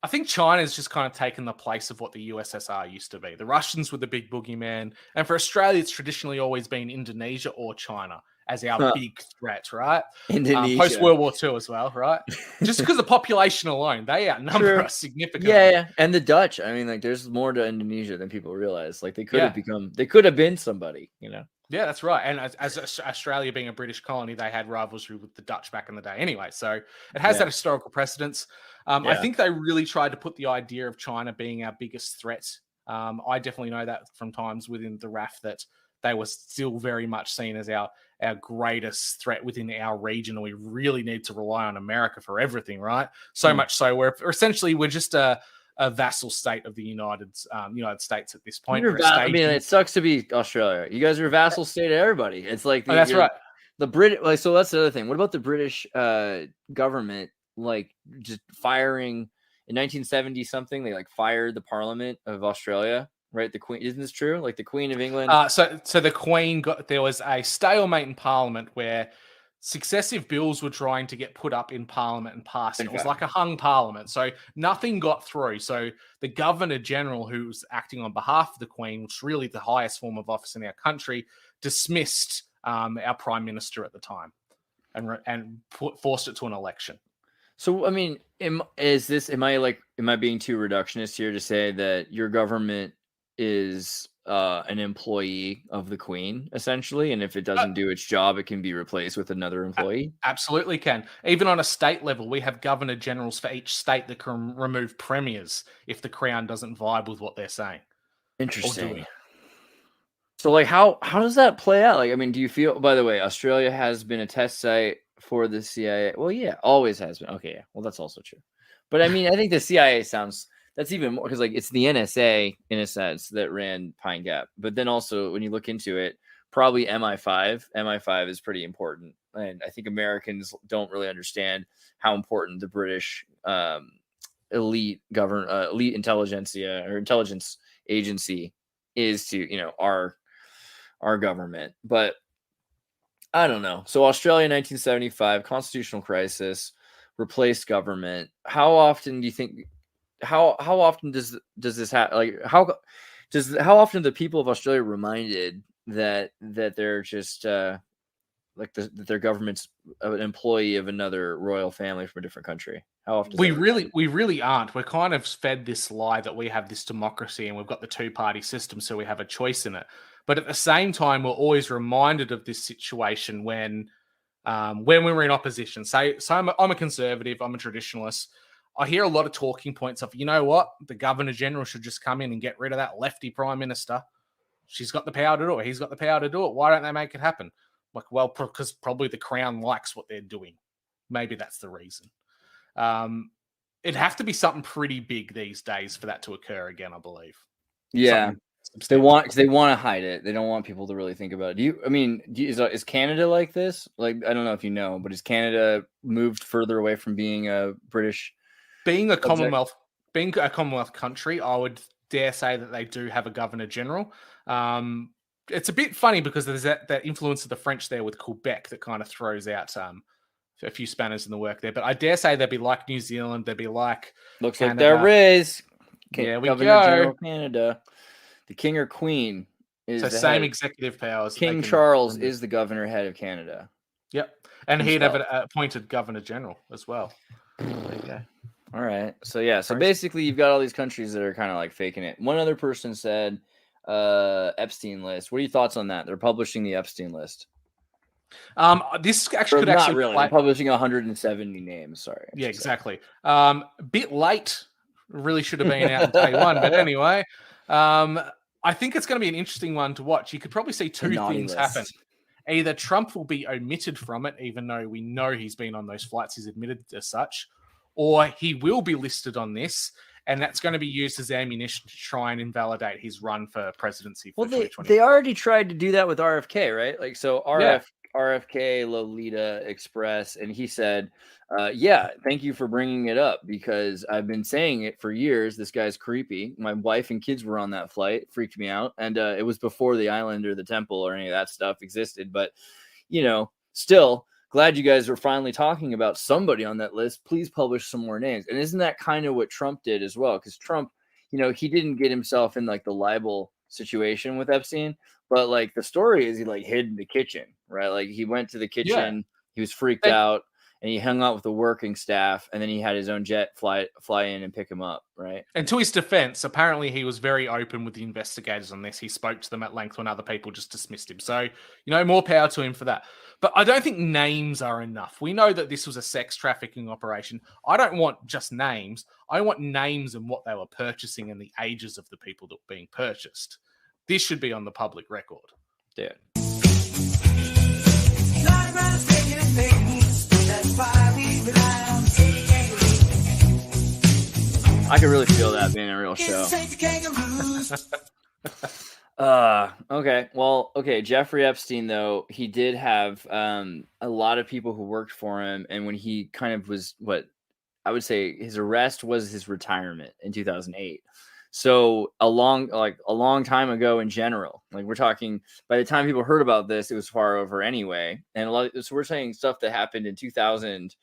I think China's just kind of taken the place of what the USSR used to be. The Russians were the big boogeyman. And for Australia, it's traditionally always been Indonesia or China as our Huh. big threat, right? Post Indonesia. World War II as well, right? Just because of population alone, they outnumber True. us significantly. Yeah, and the Dutch. I mean, like, there's more to Indonesia than people realize. Like, they could have Yeah. been somebody. Yeah, that's right. And as Australia being a British colony, they had rivalry with the Dutch back in the day anyway. So it has Yeah. that historical precedence. I Yeah. think they really tried to put the idea of China being our biggest threat. I definitely know that from times within the RAF that they were still very much seen as our greatest threat within our region. And we really need to rely on America for everything, right? So much so we're just a vassal state of the United States at this point. We're a I mean, staging. it sucks to be Australia. You guys are a vassal state of everybody. It's like Oh, that's right. the Brit. Like, so that's the other thing. What about the British government? Like, just firing in 1970 something. They like fired the Parliament of Australia. Right, the Queen. Isn't this true? Like the Queen of England. So the Queen there was a stalemate in Parliament where successive bills were trying to get put up in Parliament and passed. And it was Okay. like a hung Parliament. So nothing got through. So the Governor General, who was acting on behalf of the Queen, which is really the highest form of office in our country, dismissed our Prime Minister at the time and forced it to an election. So, I mean, am I being too reductionist here to say that your government is an employee of the Queen, essentially, and if it doesn't do its job, it can be replaced with another employee? Absolutely can. Even on a state level, we have governor generals for each state that can remove premiers if the Crown doesn't vibe with what they're saying. Interesting. So, like, how does that play out? Like, I mean, do you feel? By the way, Australia has been a test site for the CIA. Well, yeah, always has been. Okay, yeah. Well, that's also true. But I mean, I think the CIA that's even more because like it's the NSA in a sense that ran Pine Gap. But then also when you look into it, probably MI5. MI5 is pretty important, and I think Americans don't really understand how important the British elite intelligentsia or intelligence agency is to our government. But I don't know. So Australia 1975 constitutional crisis, replaced government. How often do you think how often does this happen? Like how often are the people of Australia reminded that they're just that their government's an employee of another royal family from a different country? How often? We really aren't. We're kind of fed this lie that we have this democracy and we've got the two-party system, so we have a choice in it. But at the same time, we're always reminded of this situation when we were in opposition. So I'm a conservative. I'm a traditionalist. I hear a lot of talking points of, you know what, the Governor General should just come in and get rid of that lefty Prime Minister. She's got the power to do it. He's got the power to do it. Why don't they make it happen? Like, well, because probably the Crown likes what they're doing. Maybe that's the reason. It'd have to be something pretty big these days for that to occur again, I believe. Yeah. They want to hide it. They don't want people to really think about it. Is Canada like this? Like, I don't know if you know, but is Canada moved further away from being a British? Being a Commonwealth country, I would dare say that they do have a Governor General. It's a bit funny because there's that influence of the French there with Quebec that kind of throws out a few spanners in the work there. But I dare say they'd be like New Zealand. They'd be like Looks Canada. like there is. Yeah, we Governor go. General Canada. The King or Queen is so the same head. Executive powers. King Charles is the governor head of Canada. Yep, and he'd have an appointed Governor General as well. There you go. All right. So yeah. So basically, you've got all these countries that are kind of like faking it. One other person said Epstein list. What are your thoughts on that? They're publishing the Epstein list. This actually could actually really. They're publishing 170 names. Sorry. Yeah, exactly. Bit late. Really should have been out on day one, but anyway. I think it's going to be an interesting one to watch. You could probably see two naughty things list. happen. Either Trump will be omitted from it, even though we know he's been on those flights, he's admitted as such, or he will be listed on this, and that's going to be used as ammunition to try and invalidate his run for presidency for 2020. They already tried to do that with RFK, right? Like, so Yeah. RFK, Lolita Express, and he said, yeah, thank you for bringing it up because I've been saying it for years. This guy's creepy. My wife and kids were on that flight. It freaked me out. And it was before the island or the temple or any of that stuff existed. But, you know, still glad you guys are finally talking about somebody on that list. Please publish some more names. And isn't that kind of what Trump did as well? Because Trump, you know, he didn't get himself in like the libel situation with Epstein, but like the story is he like hid in the kitchen, right? Like he went to the kitchen, he was freaked out, and he hung out with the working staff, and then he had his own jet fly in and pick him up, right? And to his defense, apparently he was very open with the investigators on this. He spoke to them at length when other people just dismissed him. So, you know, more power to him for that. But I don't think names are enough. We know that this was a sex trafficking operation. I don't want just names. I want names and what they were purchasing and the ages of the people that were being purchased. This should be on the public record. Dude. I can really feel that being a real show. Okay. Well, okay. Jeffrey Epstein, though, he did have a lot of people who worked for him. And when he kind of was what I would say his arrest was his retirement in 2008. So a long time ago in general, like we're talking by the time people heard about this, it was far over anyway. And so we're saying stuff that happened in 2000.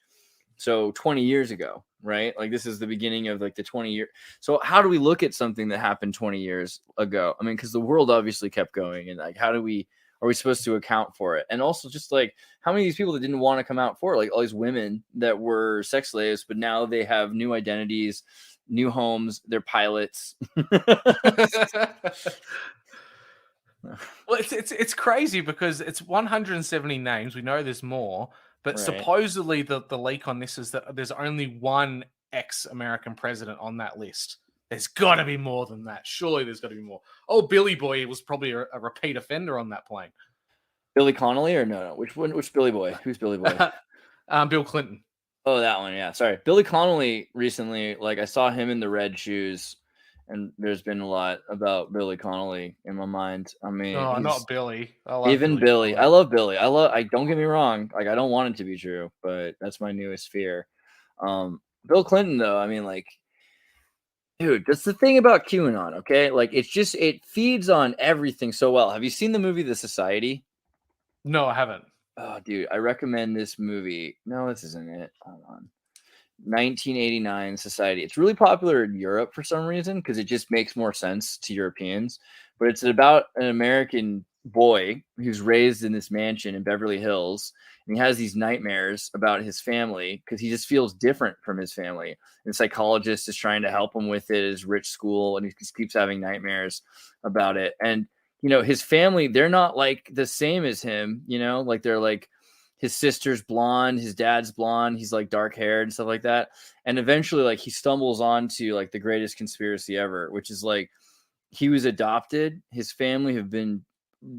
So 20 years ago, right? Like this is the beginning of like the 20 year. So how do we look at something that happened 20 years ago? I mean, because the world obviously kept going, and like, are we supposed to account for it? And also just like how many of these people that didn't want to come out for it, like all these women that were sex slaves, but now they have new identities, new homes, they're pilots. Well, it's crazy because it's 170 names. We know there's more. But Right. supposedly the leak on this is that there's only one ex-American president on that list. There's got to be more than that. Surely there's got to be more. Oh, Billy Boy was probably a repeat offender on that plane. Billy Connolly or no? Which one? Which Billy Boy? Who's Billy Boy? Bill Clinton. Oh, that one. Yeah. Sorry. Billy Connolly recently, like I saw him in the red shoes, and there's been a lot about Billy Connolly in my mind. I mean, not Billy. Even Billy. I love Billy. I don't get me wrong. Like I don't want it to be true, but that's my newest fear. Bill Clinton, though, I mean, like, dude, that's the thing about QAnon. Okay, like it feeds on everything so well. Have you seen the movie The Society? No, I haven't. Oh, dude, I recommend this movie. No, this isn't it. Hold on. 1989 Society. It's really popular in Europe for some reason because it just makes more sense to Europeans. But it's about an American boy who's raised in this mansion in Beverly Hills, and he has these nightmares about his family because he just feels different from his family. And the psychologist is trying to help him with it at his rich school, and he just keeps having nightmares about it. And you know, his family, they're not like the same as him, you know, like they're like his sister's blonde, his dad's blonde, he's like dark haired and stuff like that. And eventually, like, he stumbles onto like the greatest conspiracy ever, which is like he was adopted. His family have been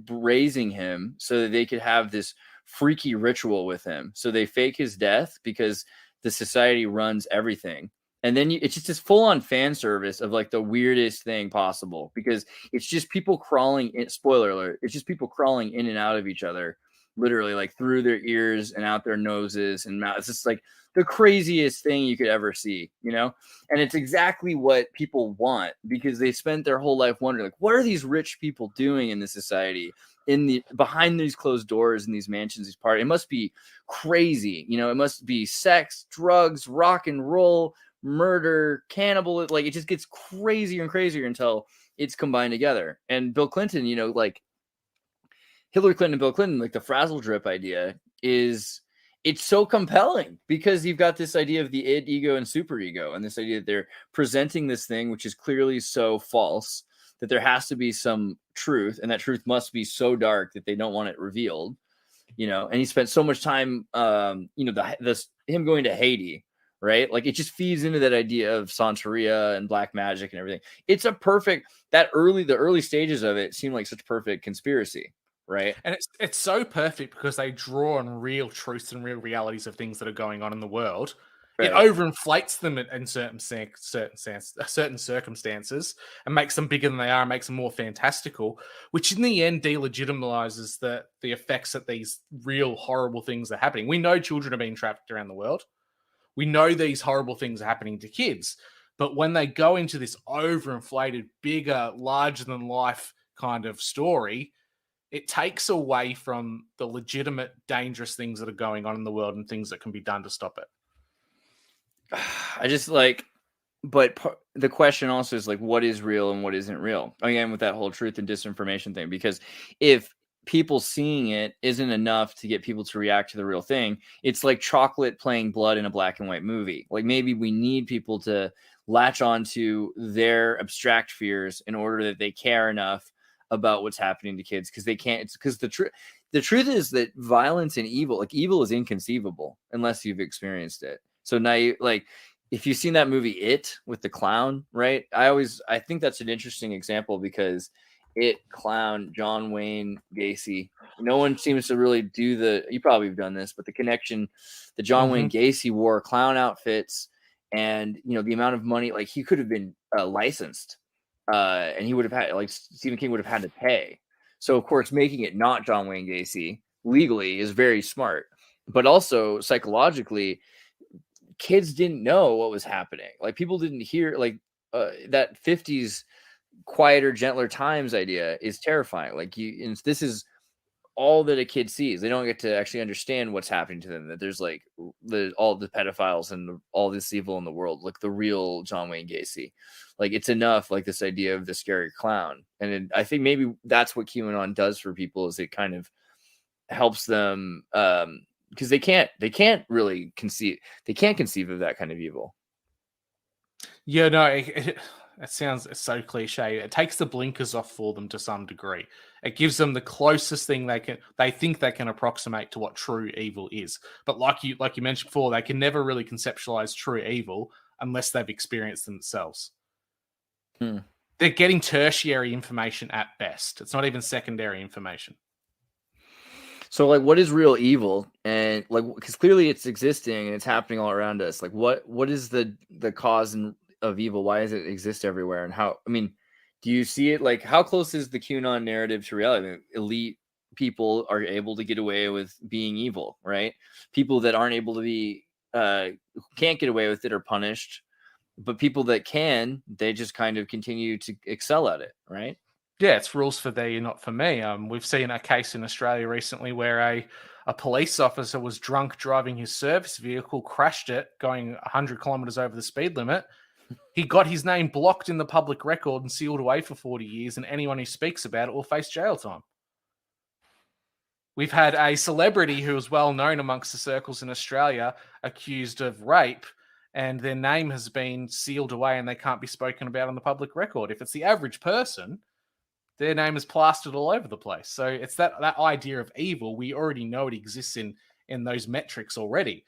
raising him so that they could have this freaky ritual with him. So they fake his death because the society runs everything. And then it's just this full-on fan service of like the weirdest thing possible because it's just people crawling in. Spoiler alert! It's just people crawling in and out of each other, literally like through their ears and out their noses and mouth. It's just like the craziest thing you could ever see, you know. And it's exactly what people want because they spent their whole life wondering, like, what are these rich people doing in this society, behind these closed doors in these mansions, these parties? It must be crazy, you know. It must be sex, drugs, rock and roll, murder, cannibal. Like it just gets crazier and crazier until it's combined together. And Bill Clinton, you know, like Hillary Clinton and Bill Clinton, like the frazzle drip idea it's so compelling because you've got this idea of the id, ego, and superego, and this idea that they're presenting this thing which is clearly so false that there has to be some truth, and that truth must be so dark that they don't want it revealed, you know. And he spent so much time, you know, him going to Haiti, right? Like it just feeds into that idea of Santeria and black magic and everything. It's a perfect the early stages of it seem like such perfect conspiracy, right? And it's so perfect because they draw on real truths and real realities of things that are going on in the world. It Right. overinflates them in certain circumstances and makes them bigger than they are, and makes them more fantastical, which in the end delegitimizes the effects that these real horrible things are happening. We know children are being trafficked around the world. We know these horrible things are happening to kids. But when they go into this overinflated, bigger, larger than life kind of story, it takes away from the legitimate, dangerous things that are going on in the world and things that can be done to stop it. I just like, but the question also is like, what is real and what isn't real? Again, with that whole truth and disinformation thing, because if people seeing it isn't enough to get people to react to the real thing, it's like chocolate playing blood in a black and white movie. Like maybe we need people to latch onto their abstract fears in order that they care enough about what's happening to kids, because they can't. It's because the truth is that violence and evil, like evil, is inconceivable unless you've experienced it. So now, like, if you've seen that movie It with the clown, right? I think that's an interesting example because It clown John Wayne Gacy. No one seems to really do you probably have done this, but the connection, the John Wayne Gacy wore clown outfits, and the amount of money, like he could have been licensed, and he would have had, like Stephen King would have had to pay. So of course, making it not John Wayne Gacy legally is very smart, but also psychologically, kids didn't know what was happening. Like people didn't hear, like that 50s quieter, gentler times idea is terrifying. Like and this is all that a kid sees. They don't get to actually understand what's happening to them, that there's like all the pedophiles and all this evil in the world, like the real John Wayne Gacy. Like it's enough, like this idea of the scary clown. And I think maybe that's what QAnon does for people, is it kind of helps them, because they can't really conceive of that kind of evil. Yeah, no, it sounds so cliche. It takes the blinkers off for them to some degree. It gives them the closest thing they think they can approximate to what true evil is. But like you mentioned before, they can never really conceptualize true evil unless they've experienced themselves. They're getting tertiary information at best. It's not even secondary information. So like, what is real evil? And like, because clearly it's existing and it's happening all around us. Like what is the cause of evil? Why does it exist everywhere? And how, I mean, do you see it? Like, how close is the QAnon narrative to reality? I mean, elite people are able to get away with being evil, right? People that aren't able to be, can't get away with it are punished, but people that can, they just kind of continue to excel at it, right? Yeah, it's rules for thee, not for me. We've seen a case in Australia recently where a police officer was drunk driving his service vehicle, crashed it, going 100 kilometers over the speed limit. He got his name blocked in the public record and sealed away for 40 years, and anyone who speaks about it will face jail time. We've had a celebrity who is well known amongst the circles in Australia accused of rape, and their name has been sealed away and they can't be spoken about on the public record. If it's the average person, their name is plastered all over the place. So it's that idea of evil. We already know it exists in those metrics already.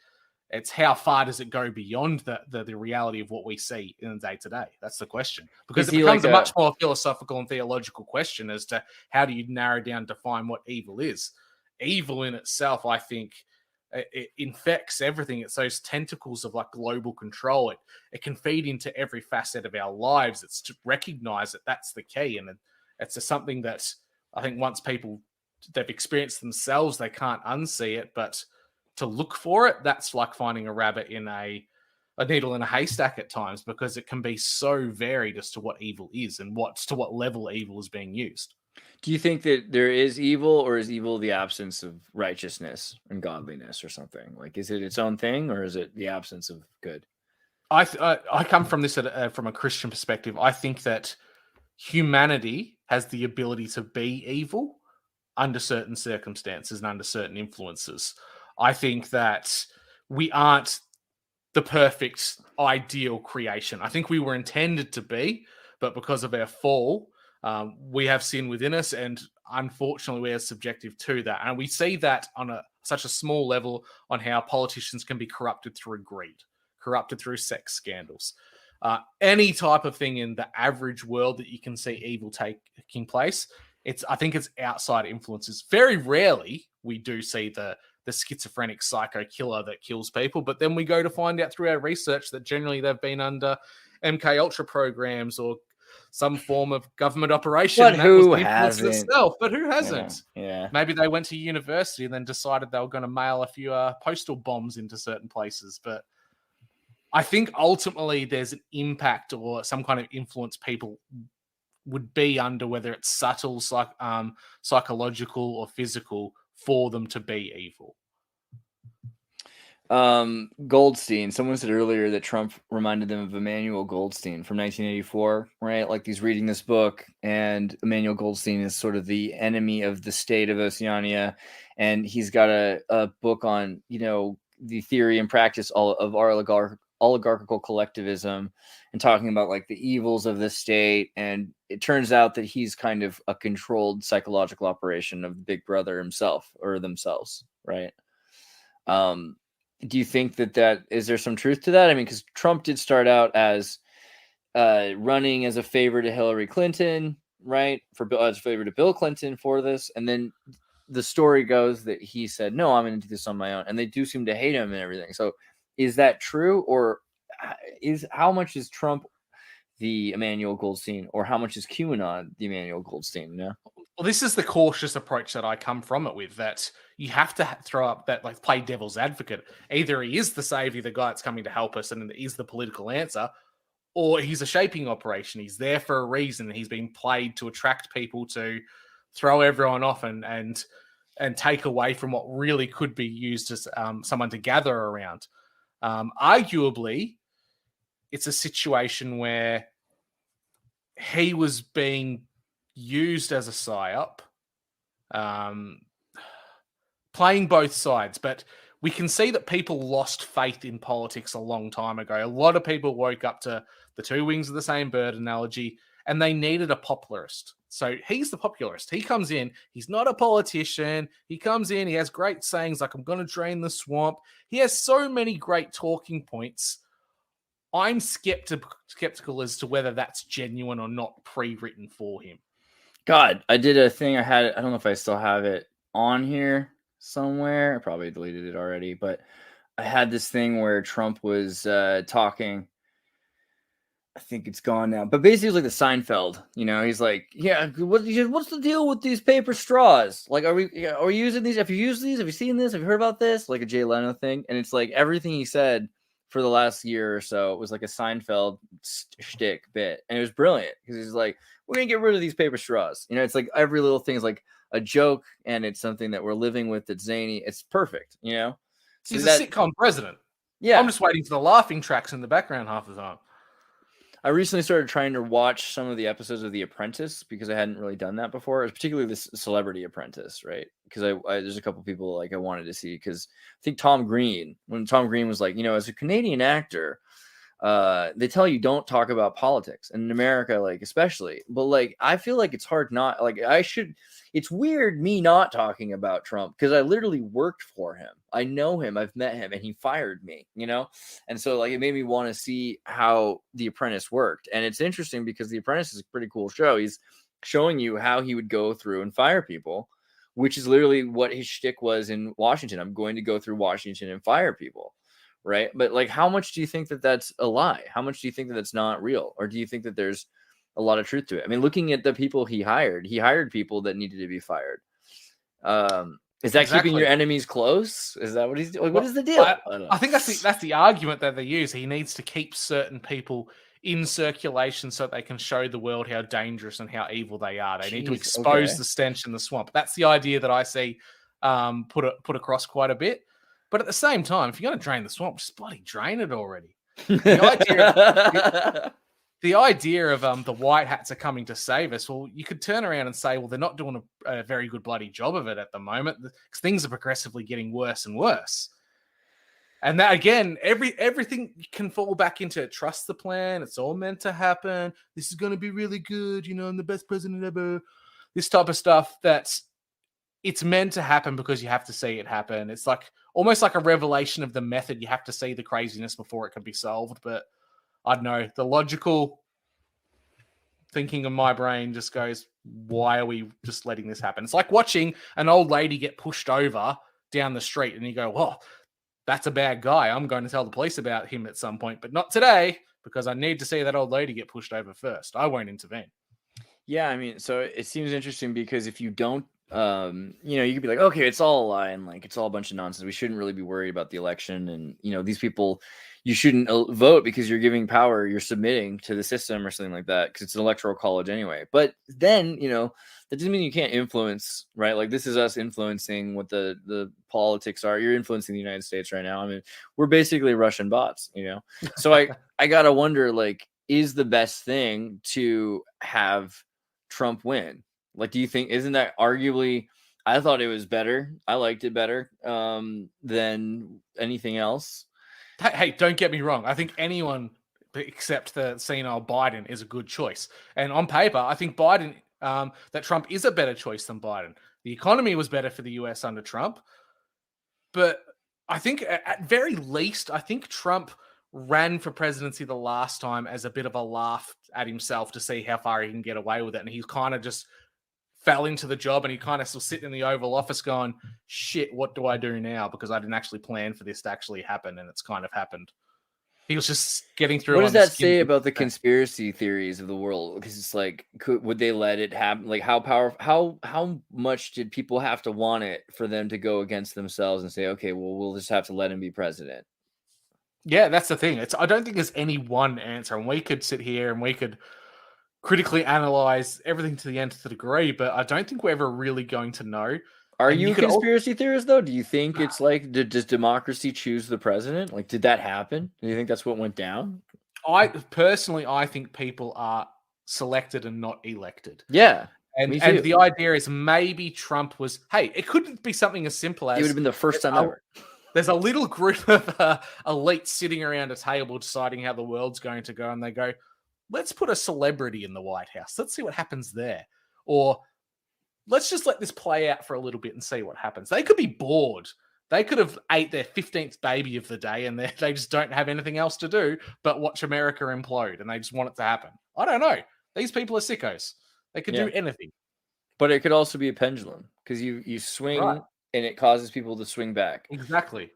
It's how far does it go beyond the reality of what we see in the day-to-day? That's the question. Because it becomes a much more philosophical and theological question as to how do you narrow down, define what evil is. Evil in itself, I think, it infects everything. It's those tentacles of like global control. It can feed into every facet of our lives. It's to recognize that that's the key. And it's just something that I think once they've experienced themselves, they can't unsee it. But to look for it, that's like finding a rabbit in a needle in a haystack at times, because it can be so varied as to what evil is and to what level evil is being used. Do you think that there is evil, or is evil the absence of righteousness and godliness or something? Like, is it its own thing, or is it the absence of good? I come from this from a Christian perspective. I think that humanity has the ability to be evil under certain circumstances and under certain influences. I think that we aren't the perfect ideal creation. I think we were intended to be, but because of our fall, we have sin within us, and unfortunately we are subjective to that. And we see that on such a small level on how politicians can be corrupted through greed, corrupted through sex scandals. Any type of thing in the average world that you can see evil taking place, I think it's outside influences. Very rarely we do see the schizophrenic psycho killer that kills people, but then we go to find out through our research that generally they've been under MK Ultra programs or some form of government operation. But and that was who the influence hasn't? itself. But who hasn't? Yeah. Maybe they went to university and then decided they were going to mail a few postal bombs into certain places. But I think ultimately there's an impact or some kind of influence people would be under, whether it's subtle, psychological or physical, for them to be evil. Goldstein, someone said earlier that Trump reminded them of Emmanuel Goldstein from 1984, right? Like he's reading this book, and Emmanuel Goldstein is sort of the enemy of the state of Oceania, and he's got a book on, the theory and practice of oligarchical collectivism, and talking about like the evils of the state. And it turns out that he's kind of a controlled psychological operation of Big Brother himself or themselves, right? Do you think that is there some truth to that? I mean, because Trump did start out as running as a favor to Hillary Clinton, right? As a favor to Bill Clinton for this. And then the story goes that he said, no, I'm going to do this on my own. And they do seem to hate him and everything. So is that true? Or how much is Trump the Emmanuel Goldstein, or how much is QAnon the Emmanuel Goldstein? Yeah. Well, this is the cautious approach that I come from it with, that you have to throw up that, like, play devil's advocate. Either he is the savior, the guy that's coming to help us and is the political answer, or he's a shaping operation. He's there for a reason. He's being played to attract people to throw everyone off and take away from what really could be used as someone to gather around. Arguably, it's a situation where he was being used as a psyop, playing both sides. But we can see that people lost faith in politics a long time ago. A lot of people woke up to the two wings of the same bird analogy, and they needed a popularist. So he's the popularist. He comes in. He's not a politician. He comes in. He has great sayings like, I'm going to drain the swamp. He has so many great talking points. I'm skeptical as to whether that's genuine or not pre-written for him. God, I did a thing. I don't know if I still have it on here somewhere. I probably deleted it already, but I had this thing where Trump was talking. I think it's gone now, but basically it was like the Seinfeld, he's like, yeah, what's the deal with these paper straws? Like, are we using these? Have you used these? Have you seen this? Have you heard about this? Like a Jay Leno thing. And it's like everything he said for the last year or so, it was like a Seinfeld shtick bit. And it was brilliant because he's like, we're going to get rid of these paper straws. It's like every little thing is like a joke, and it's something that we're living with that's zany. It's perfect, So he's a sitcom president. Yeah. I'm just waiting for the laughing tracks in the background half the time. I recently started trying to watch some of the episodes of The Apprentice because I hadn't really done that before. It's particularly this Celebrity Apprentice, right? Because there's a couple people like I wanted to see, because I think when Tom Green was like, as a Canadian actor, they tell you don't talk about politics, and in America, like especially, but like I feel like it's hard not, like it's weird me not talking about Trump because I literally worked for him. I know him, I've met him, and he fired me, and so like it made me want to see how The Apprentice worked. And it's interesting because The Apprentice is a pretty cool show. He's showing you how he would go through and fire people, which is literally what his shtick was in Washington. I'm going to go through Washington and fire people. Right. But like, how much do you think that that's a lie? How much do you think that that's not real? Or do you think that there's a lot of truth to it? I mean, looking at the people he hired people that needed to be fired. Is that keeping your enemies close? Is that what he's doing? What is the deal? I think that's the argument that they use. He needs to keep certain people in circulation so they can show the world how dangerous and how evil they are. They need to expose the stench in the swamp. That's the idea that I see put across quite a bit. But at the same time, if you're going to drain the swamp, just bloody drain it already. The idea of the white hats are coming to save us, well, you could turn around and say, well, they're not doing a very good bloody job of it at the moment because things are progressively getting worse and worse. And that, again, everything can fall back into trust the plan. It's all meant to happen. This is going to be really good. I'm the best president ever. This type of stuff that's it's meant to happen because you have to see it happen. It's like almost like a revelation of the method. You have to see the craziness before it can be solved. But I don't know. The logical thinking of my brain just goes, why are we just letting this happen? It's like watching an old lady get pushed over down the street and you go, oh, that's a bad guy. I'm going to tell the police about him at some point, but not today because I need to see that old lady get pushed over first. I won't intervene. Yeah, I mean, so it seems interesting because if you don't, you could be like, okay, it's all a lie and like it's all a bunch of nonsense. We shouldn't really be worried about the election, and these people, you shouldn't vote because you're giving power, you're submitting to the system or something like that because it's an electoral college anyway. But then, that doesn't mean you can't influence, right? Like this is us influencing what the politics are. You're influencing the United States right now. I mean, we're basically Russian bots, So I gotta wonder, like, is the best thing to have Trump win? Like, do you think, isn't that arguably, I thought it was better. I liked it better than anything else. Hey, don't get me wrong. I think anyone except the senile Biden is a good choice. And on paper, I think that Trump is a better choice than Biden. The economy was better for the US under Trump. But I think at very least, I think Trump ran for presidency the last time as a bit of a laugh at himself to see how far he can get away with it. And he kind of just fell into the job and he kind of still sitting in the Oval Office going, shit, what do I do now? Because I didn't actually plan for this to actually happen. And it's kind of happened. He was just getting through. What does that say about the conspiracy theories of the world? Because it's like, would they let it happen? Like how much did people have to want it for them to go against themselves and say, okay, well, we'll just have to let him be president? Yeah, that's the thing. I don't think there's any one answer. And we could sit here and we could critically analyze everything to the nth degree, but I don't think we're ever really going to know. Are you a conspiracy theorist, though? Do you think it's like, does democracy choose the president? Like, did that happen? Do you think that's what went down? I think people are selected and not elected. Yeah. And the idea is maybe Trump was, hey, it couldn't be something as simple as... It would have been the first time ever. There's a little group of elites sitting around a table deciding how the world's going to go, and they go, let's put a celebrity in the White House. Let's see what happens there. Or let's just let this play out for a little bit and see what happens. They could be bored. They could have ate their 15th baby of the day and they just don't have anything else to do but watch America implode, and they just want it to happen. I don't know. These people are sickos. They could do anything. But it could also be a pendulum because you swing and it causes people to swing back. Exactly.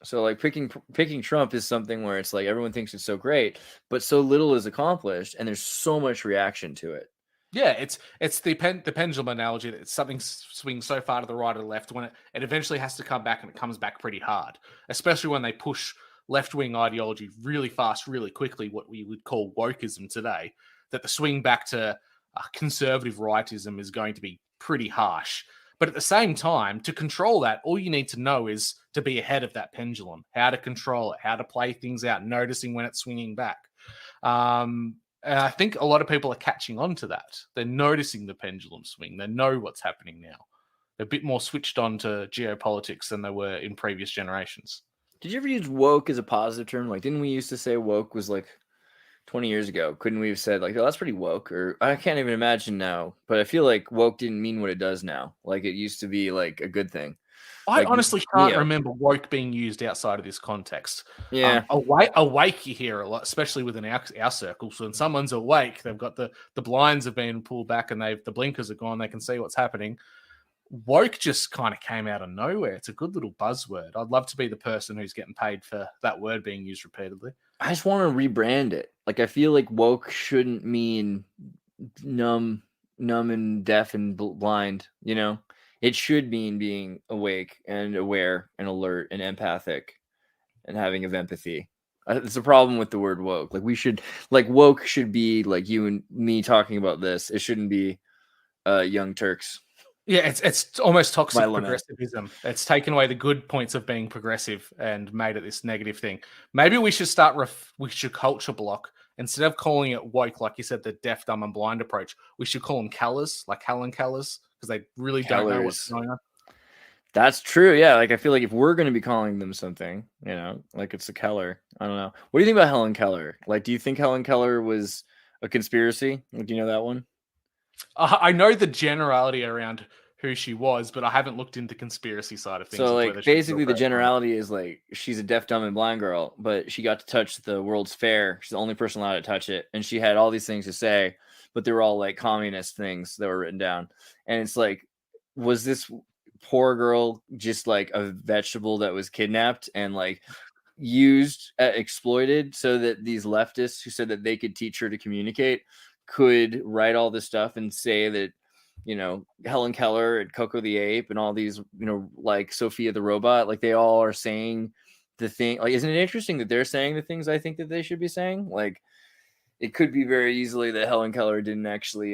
So like picking Trump is something where it's like everyone thinks it's so great, but so little is accomplished, and there's so much reaction to it. Yeah, it's the pendulum analogy that something swings so far to the right or the left when it eventually has to come back, and it comes back pretty hard, especially when they push left-wing ideology really fast, really quickly, what we would call wokeism today, that the swing back to conservative rightism is going to be pretty harsh. But at the same time, to control that, all you need to know is to be ahead of that pendulum, how to control it, how to play things out, noticing when it's swinging back. And I think a lot of people are catching on to that. They're noticing the pendulum swing. They know what's happening now. They're a bit more switched on to geopolitics than they were in previous generations. Did you ever use woke as a positive term? Like, didn't we used to say woke was like 20 years ago? Couldn't we have said like, oh, that's pretty woke? Or I can't even imagine now, but I feel like woke didn't mean what it does now. Like it used to be like a good thing. I honestly can't remember woke being used outside of this context. Yeah. Awake you hear a lot, especially within our circles. When someone's awake, they've got the blinds have been pulled back and the blinkers are gone. They can see what's happening. Woke just kind of came out of nowhere. It's a good little buzzword. I'd love to be the person who's getting paid for that word being used repeatedly. I just want to rebrand it. Like, I feel like woke shouldn't mean numb and deaf and blind, It should mean being awake and aware and alert and empathic and having of empathy. It's a problem with the word woke. Like woke should be like you and me talking about this. It shouldn't be Young Turks. Yeah, it's almost toxic progressivism. It's taken away the good points of being progressive and made it this negative thing. Maybe we should we should culture block. Instead of calling it woke, like you said, the deaf, dumb, and blind approach, we should call them callers, like Helen Callers, because they really don't know what's going on. That's true. Yeah. Like, I feel like if we're going to be calling them something, like it's a Keller. I don't know. What do you think about Helen Keller? Like, do you think Helen Keller was a conspiracy? Do you know that one? I know the generality around who she was, but I haven't looked into the conspiracy side of things. So of like whether she's basically the correct or not. generality is like she's a deaf, dumb, and blind girl, but she got to touch the World's Fair. She's the only person allowed to touch it, and she had all these things to say, but they were all like communist things that were written down. And it's like, was this poor girl just like a vegetable that was kidnapped and like used, exploited, so that these leftists who said that they could teach her to communicate could write all this stuff and say that, you know, Helen Keller and Coco the Ape and all these, you know, like Sophia the Robot, like they all are saying the thing. Like, isn't it interesting that they're saying the things I think that they should be saying? Like, it could be very easily that Helen Keller didn't actually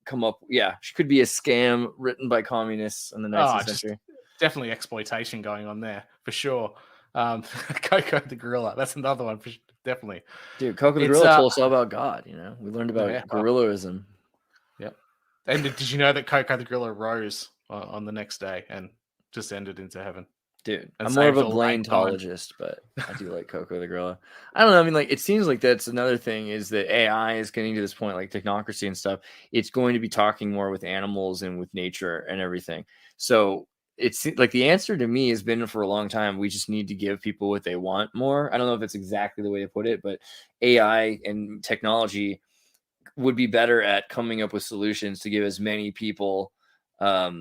come up. Yeah, she could be a scam written by communists in the 19th century. Definitely exploitation going on there for sure. Coco the gorilla, that's another one for definitely. Dude, Coco the gorilla told us all about God. You know, we learned about gorillaism. Yep. And did you know that Coco the gorilla rose on the next day and descended into heaven? Dude, I'm more of a Blaintologist, but I do like Coco the gorilla. I don't know. I mean, like, it seems like that's another thing is that AI is getting to this point, like technocracy and stuff. It's going to be talking more with animals and with nature and everything. So it's like the answer to me has been for a long time, we just need to give people what they want more. I don't know if that's exactly the way to put it, but AI and technology would be better at coming up with solutions to give as many people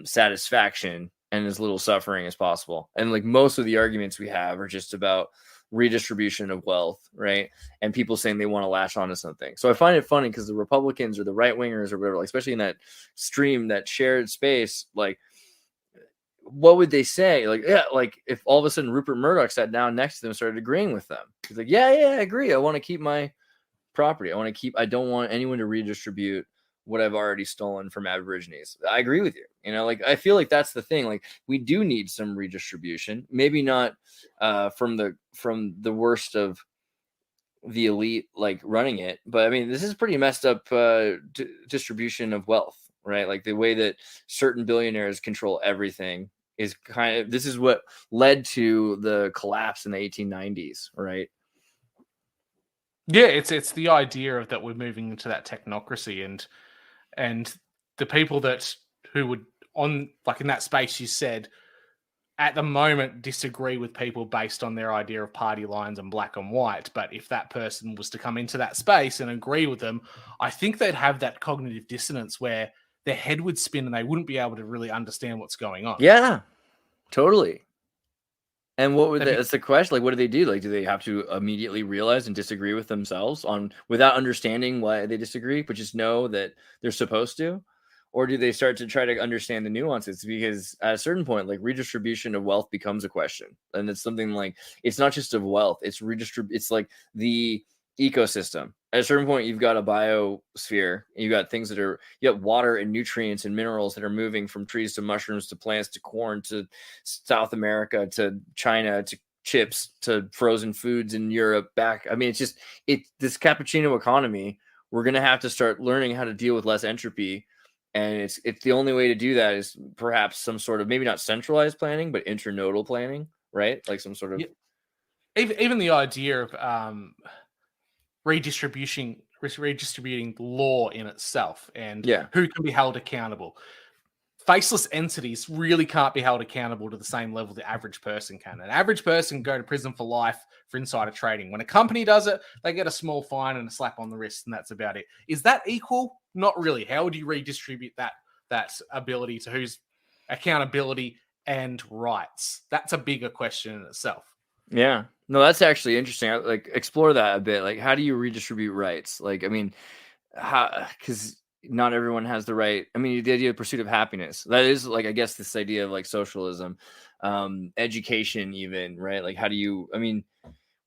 satisfaction and as little suffering as possible. And like most of the arguments we have are just about redistribution of wealth, right? And people saying they want to latch onto something. So I find it funny because the Republicans or the right wingers or whatever, like, especially in that stream, that shared space, like, what would they say? Like, yeah, like if all of a sudden Rupert Murdoch sat down next to them and started agreeing with them. He's like, yeah, I agree. I want to keep my property. I don't want anyone to redistribute what I've already stolen from Aborigines. I agree with you. You know, like, I feel like that's the thing. Like, we do need some redistribution, maybe not from the worst of the elite, like running it. But I mean, this is pretty messed up distribution of wealth, right? Like the way that certain billionaires control everything is this is what led to the collapse in the 1890s, right? Yeah, it's the idea of that we're moving into that technocracy and the people who would on like in that space you said at the moment disagree with people based on their idea of party lines and black and white. But if that person was to come into that space and agree with them, I think they'd have that cognitive dissonance where their head would spin and they wouldn't be able to really understand what's going on. Yeah, totally. And what would that's the question? Like, what do they do? Like, do they have to immediately realize and disagree with themselves without understanding why they disagree, but just know that they're supposed to? Or do they start to try to understand the nuances? Because at a certain point, like, redistribution of wealth becomes a question. And it's something like, it's not just of wealth, it's it's like the ecosystem. At a certain point, you've got a biosphere. You got things you got water and nutrients and minerals that are moving from trees to mushrooms to plants to corn to South America to China to chips to frozen foods in Europe back. I mean, it's this cappuccino economy. We're going to have to start learning how to deal with less entropy. And it's the only way to do that is perhaps some sort of, maybe not centralized planning, but internodal planning, right? Like some sort of... Even the idea of redistributing law in itself and who can be held accountable. Faceless entities really can't be held accountable to the same level the average person can. An average person can go to prison for life for insider trading. When a company does it, they get a small fine and a slap on the wrist, and that's about it. Is that equal? Not really. How would you redistribute that ability to whose accountability and rights? That's a bigger question in itself. Yeah. No, that's actually interesting. Like, explore that a bit. Like, how do you redistribute rights? Like, I mean, because not everyone has the right. I mean, the idea of pursuit of happiness. That is, like, I guess this idea of like socialism, education, even, right? Like, how do you? I mean,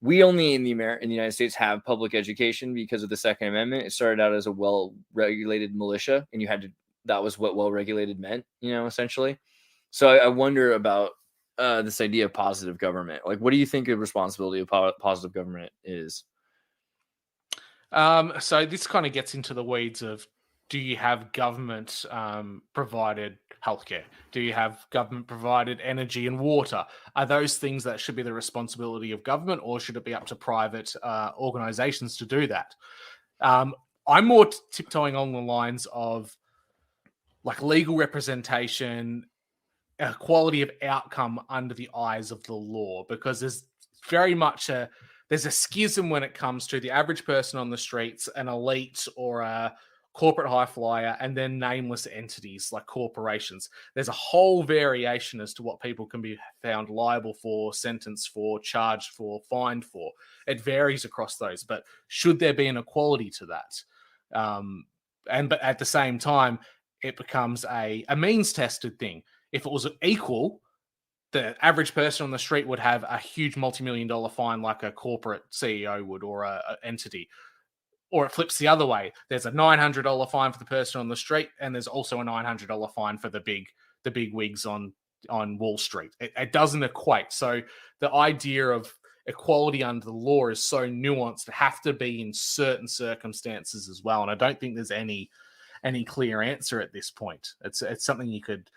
we only in the United States have public education because of the Second Amendment. It started out as a well-regulated militia, and that was what well-regulated meant, essentially. So I wonder about this idea of positive government. Like, what do you think the responsibility of positive government is? So this kind of gets into the weeds of, do you have government provided healthcare? Do you have government provided energy and water? Are those things that should be the responsibility of government, or should it be up to private organizations to do that? I'm more tiptoeing along the lines of like legal representation, quality of outcome under the eyes of the law, because there's very much there's a schism when it comes to the average person on the streets, an elite or a corporate high flyer, and then nameless entities like corporations. There's a whole variation as to what people can be found liable for, sentenced for, charged for, fined for. It varies across those, but should there be an equality to that? But at the same time, it becomes a means tested thing. If it was equal, the average person on the street would have a huge multi-million-dollar fine like a corporate CEO would, or a entity. Or it flips the other way. There's a $900 fine for the person on the street, and there's also a $900 fine for the big wigs on Wall Street. It doesn't equate. So the idea of equality under the law is so nuanced. It have to be in certain circumstances as well. And I don't think there's any clear answer at this point. It's something you could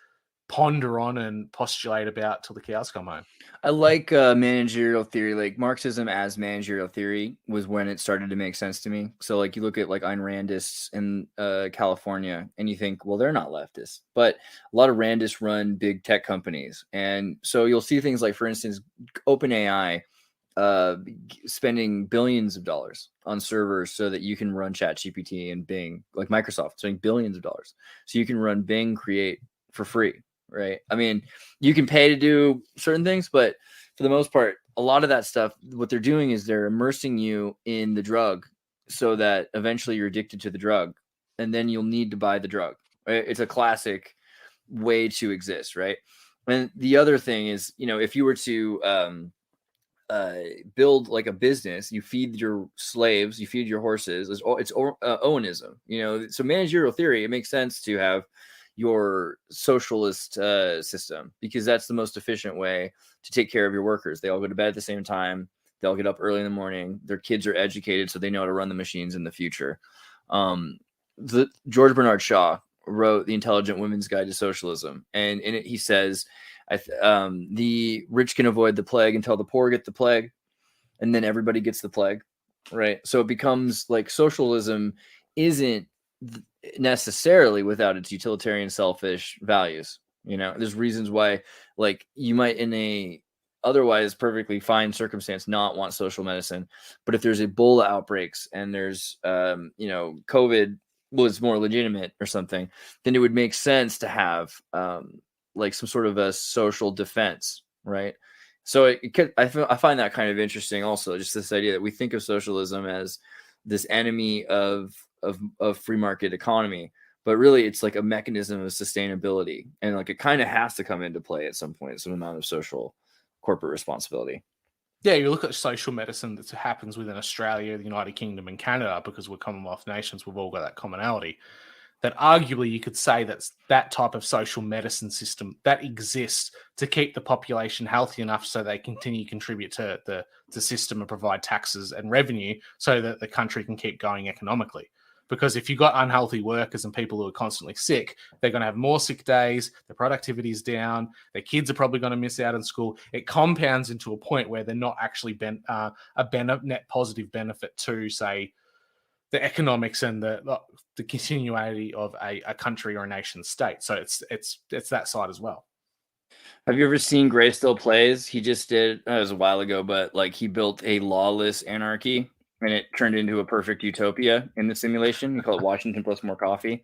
ponder on and postulate about till the cows come home. I like managerial theory. Like Marxism as managerial theory was when it started to make sense to me. So like you look at like Ayn Randists in California and you think, well, they're not leftists, but a lot of Randists run big tech companies. And so you'll see things like, for instance, OpenAI spending billions of dollars on servers so that you can run ChatGPT and Bing, like Microsoft spending billions of dollars. So you can run Bing Create for free. Right. I mean, you can pay to do certain things, but for the most part, a lot of that stuff, what they're doing is they're immersing you in the drug so that eventually you're addicted to the drug and then you'll need to buy the drug. Right? It's a classic way to exist. Right. And the other thing is, you know, if you were to build like a business, you feed your slaves, you feed your horses. It's Owenism, you know, so managerial theory, it makes sense to have your socialist system because that's the most efficient way to take care of your workers. They all go to bed at the same time. They all get up early in the morning. Their kids are educated, so they know how to run the machines in the future. George Bernard Shaw wrote The Intelligent Women's Guide to Socialism, and in it he says, the rich can avoid the plague until the poor get the plague, and then everybody gets the plague, right? So it becomes like socialism isn't necessarily without its utilitarian selfish values. You know, there's reasons why like you might in a otherwise perfectly fine circumstance not want social medicine, but if there's Ebola outbreaks and there's you know, COVID was more legitimate or something, then it would make sense to have like some sort of a social defense, right? So I find that kind of interesting also, just this idea that we think of socialism as this enemy of free market economy, but really it's like a mechanism of sustainability, and like it kind of has to come into play at some point, some amount of social corporate responsibility. Yeah, you look at social medicine that happens within Australia, the United Kingdom, and Canada, because we're Commonwealth nations, we've all got that commonality. That arguably you could say that's that type of social medicine system that exists to keep the population healthy enough so they continue to contribute to the system and provide taxes and revenue so that the country can keep going economically. Because if you've got unhealthy workers and people who are constantly sick, they're going to have more sick days, their productivity is down, their kids are probably going to miss out on school. It compounds into a point where they're not actually a net positive benefit to, say, the economics and the continuity of a country or a nation state. So it's that side as well. Have you ever seen Greystone Plays? He just did, it was a while ago, but like he built a lawless anarchy and it turned into a perfect utopia in the simulation. We call it Washington plus more coffee.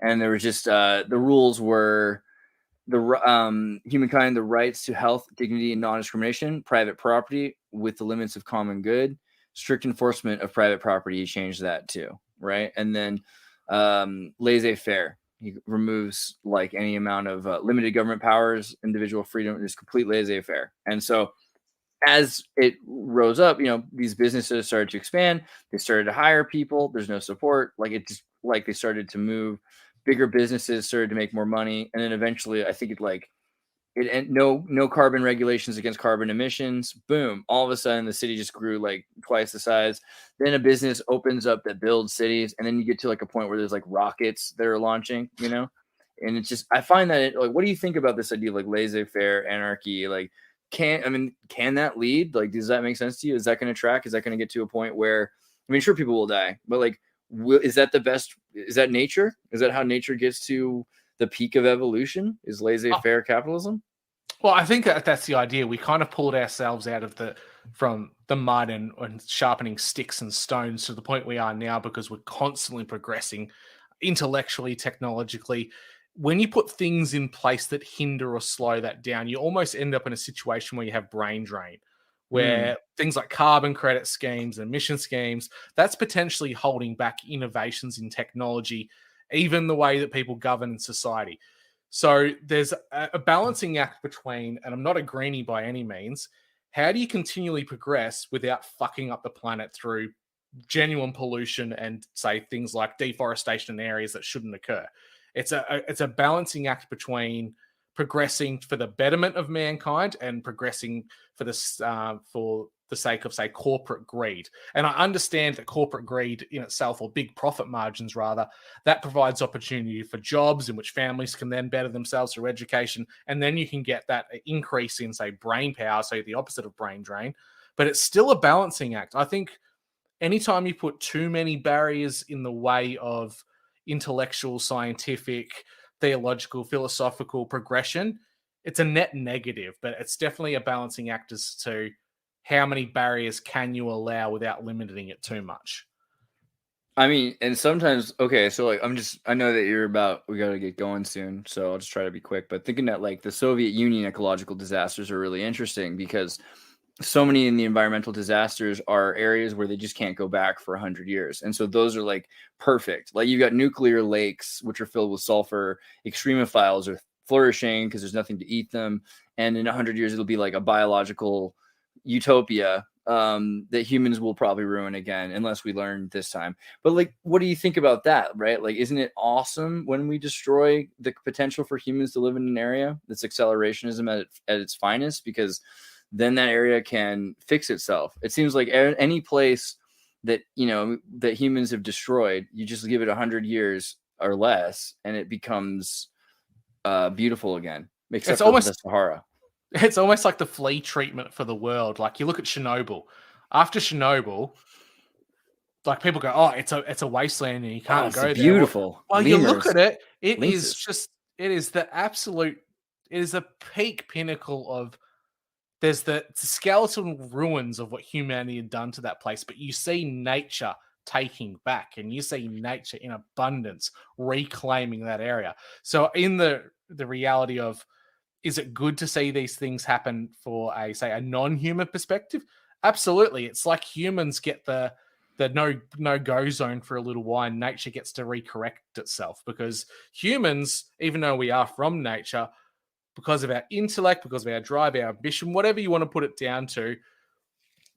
And there was just, the rules were the humankind, the rights to health, dignity, and non-discrimination, private property with the limits of common good, strict enforcement of private property. He changed that too, right? And then laissez-faire. He removes like any amount of limited government powers, individual freedom, just complete laissez-faire. And so as it rose up, you know, these businesses started to expand. They started to hire people. There's no support. Like it just like they started to move. Bigger businesses started to make more money. And then eventually I think and no carbon regulations against carbon emissions. Boom. All of a sudden the city just grew like twice the size. Then a business opens up that builds cities. And then you get to like a point where there's like rockets that are launching, you know? And it's just, I find that like, what do you think about this idea of like laissez-faire, anarchy? Like, can that lead? Like, does that make sense to you? Is that going to track? Is that going to get to a point where, I mean, sure, people will die, but like, is that the best? Is that nature? Is that how nature gets to the peak of evolution is laissez-faire capitalism? Well, I think that's the idea. We kind of pulled ourselves out of from the mud and sharpening sticks and stones to the point we are now because we're constantly progressing intellectually, technologically. When you put things in place that hinder or slow that down, you almost end up in a situation where you have brain drain, where things like carbon credit schemes and emission schemes, that's potentially holding back innovations in technology, even the way that people govern in society. So there's a balancing act between, and I'm not a greenie by any means, how do you continually progress without fucking up the planet through genuine pollution and say things like deforestation in areas that shouldn't occur? It's a balancing act between progressing for the betterment of mankind and progressing for the sake of, say, corporate greed. And I understand that corporate greed in itself, or big profit margins rather, that provides opportunity for jobs in which families can then better themselves through education. And then you can get that increase in, say, brain power, so the opposite of brain drain. But it's still a balancing act. I think anytime you put too many barriers in the way of intellectual, scientific, theological, philosophical progression, it's a net negative, but it's definitely a balancing act as to how many barriers can you allow without limiting it too much. I mean, and sometimes, okay, so like, I know that we got to get going soon, so I'll just try to be quick, but thinking that like the Soviet Union ecological disasters are really interesting because so many in the environmental disasters are areas where they just can't go back for 100 years. And so those are like perfect. Like you've got nuclear lakes, which are filled with sulfur. Extremophiles are flourishing because there's nothing to eat them. And in 100 years, it'll be like a biological utopia that humans will probably ruin again, unless we learn this time. But like, what do you think about that, right? Like, isn't it awesome when we destroy the potential for humans to live in an area that's accelerationism at its finest? Because then that area can fix itself. It seems like any place that, that humans have destroyed, you just give it 100 years or less and it becomes beautiful again, except for the Sahara. It's almost like the flea treatment for the world. Like you look at Chernobyl. After Chernobyl, like people go, "Oh, it's a wasteland and you can't go there." Beautiful. Well, you look at it, it is a peak pinnacle of. There's the skeletal ruins of what humanity had done to that place, but you see nature taking back, and you see nature in abundance reclaiming that area. So, in the reality of, is it good to see these things happen for a non-human perspective? Absolutely. It's like humans get the no-go zone for a little while, and nature gets to recorrect itself, because humans, even though we are from nature, because of our intellect, because of our drive, our ambition, whatever you want to put it down to,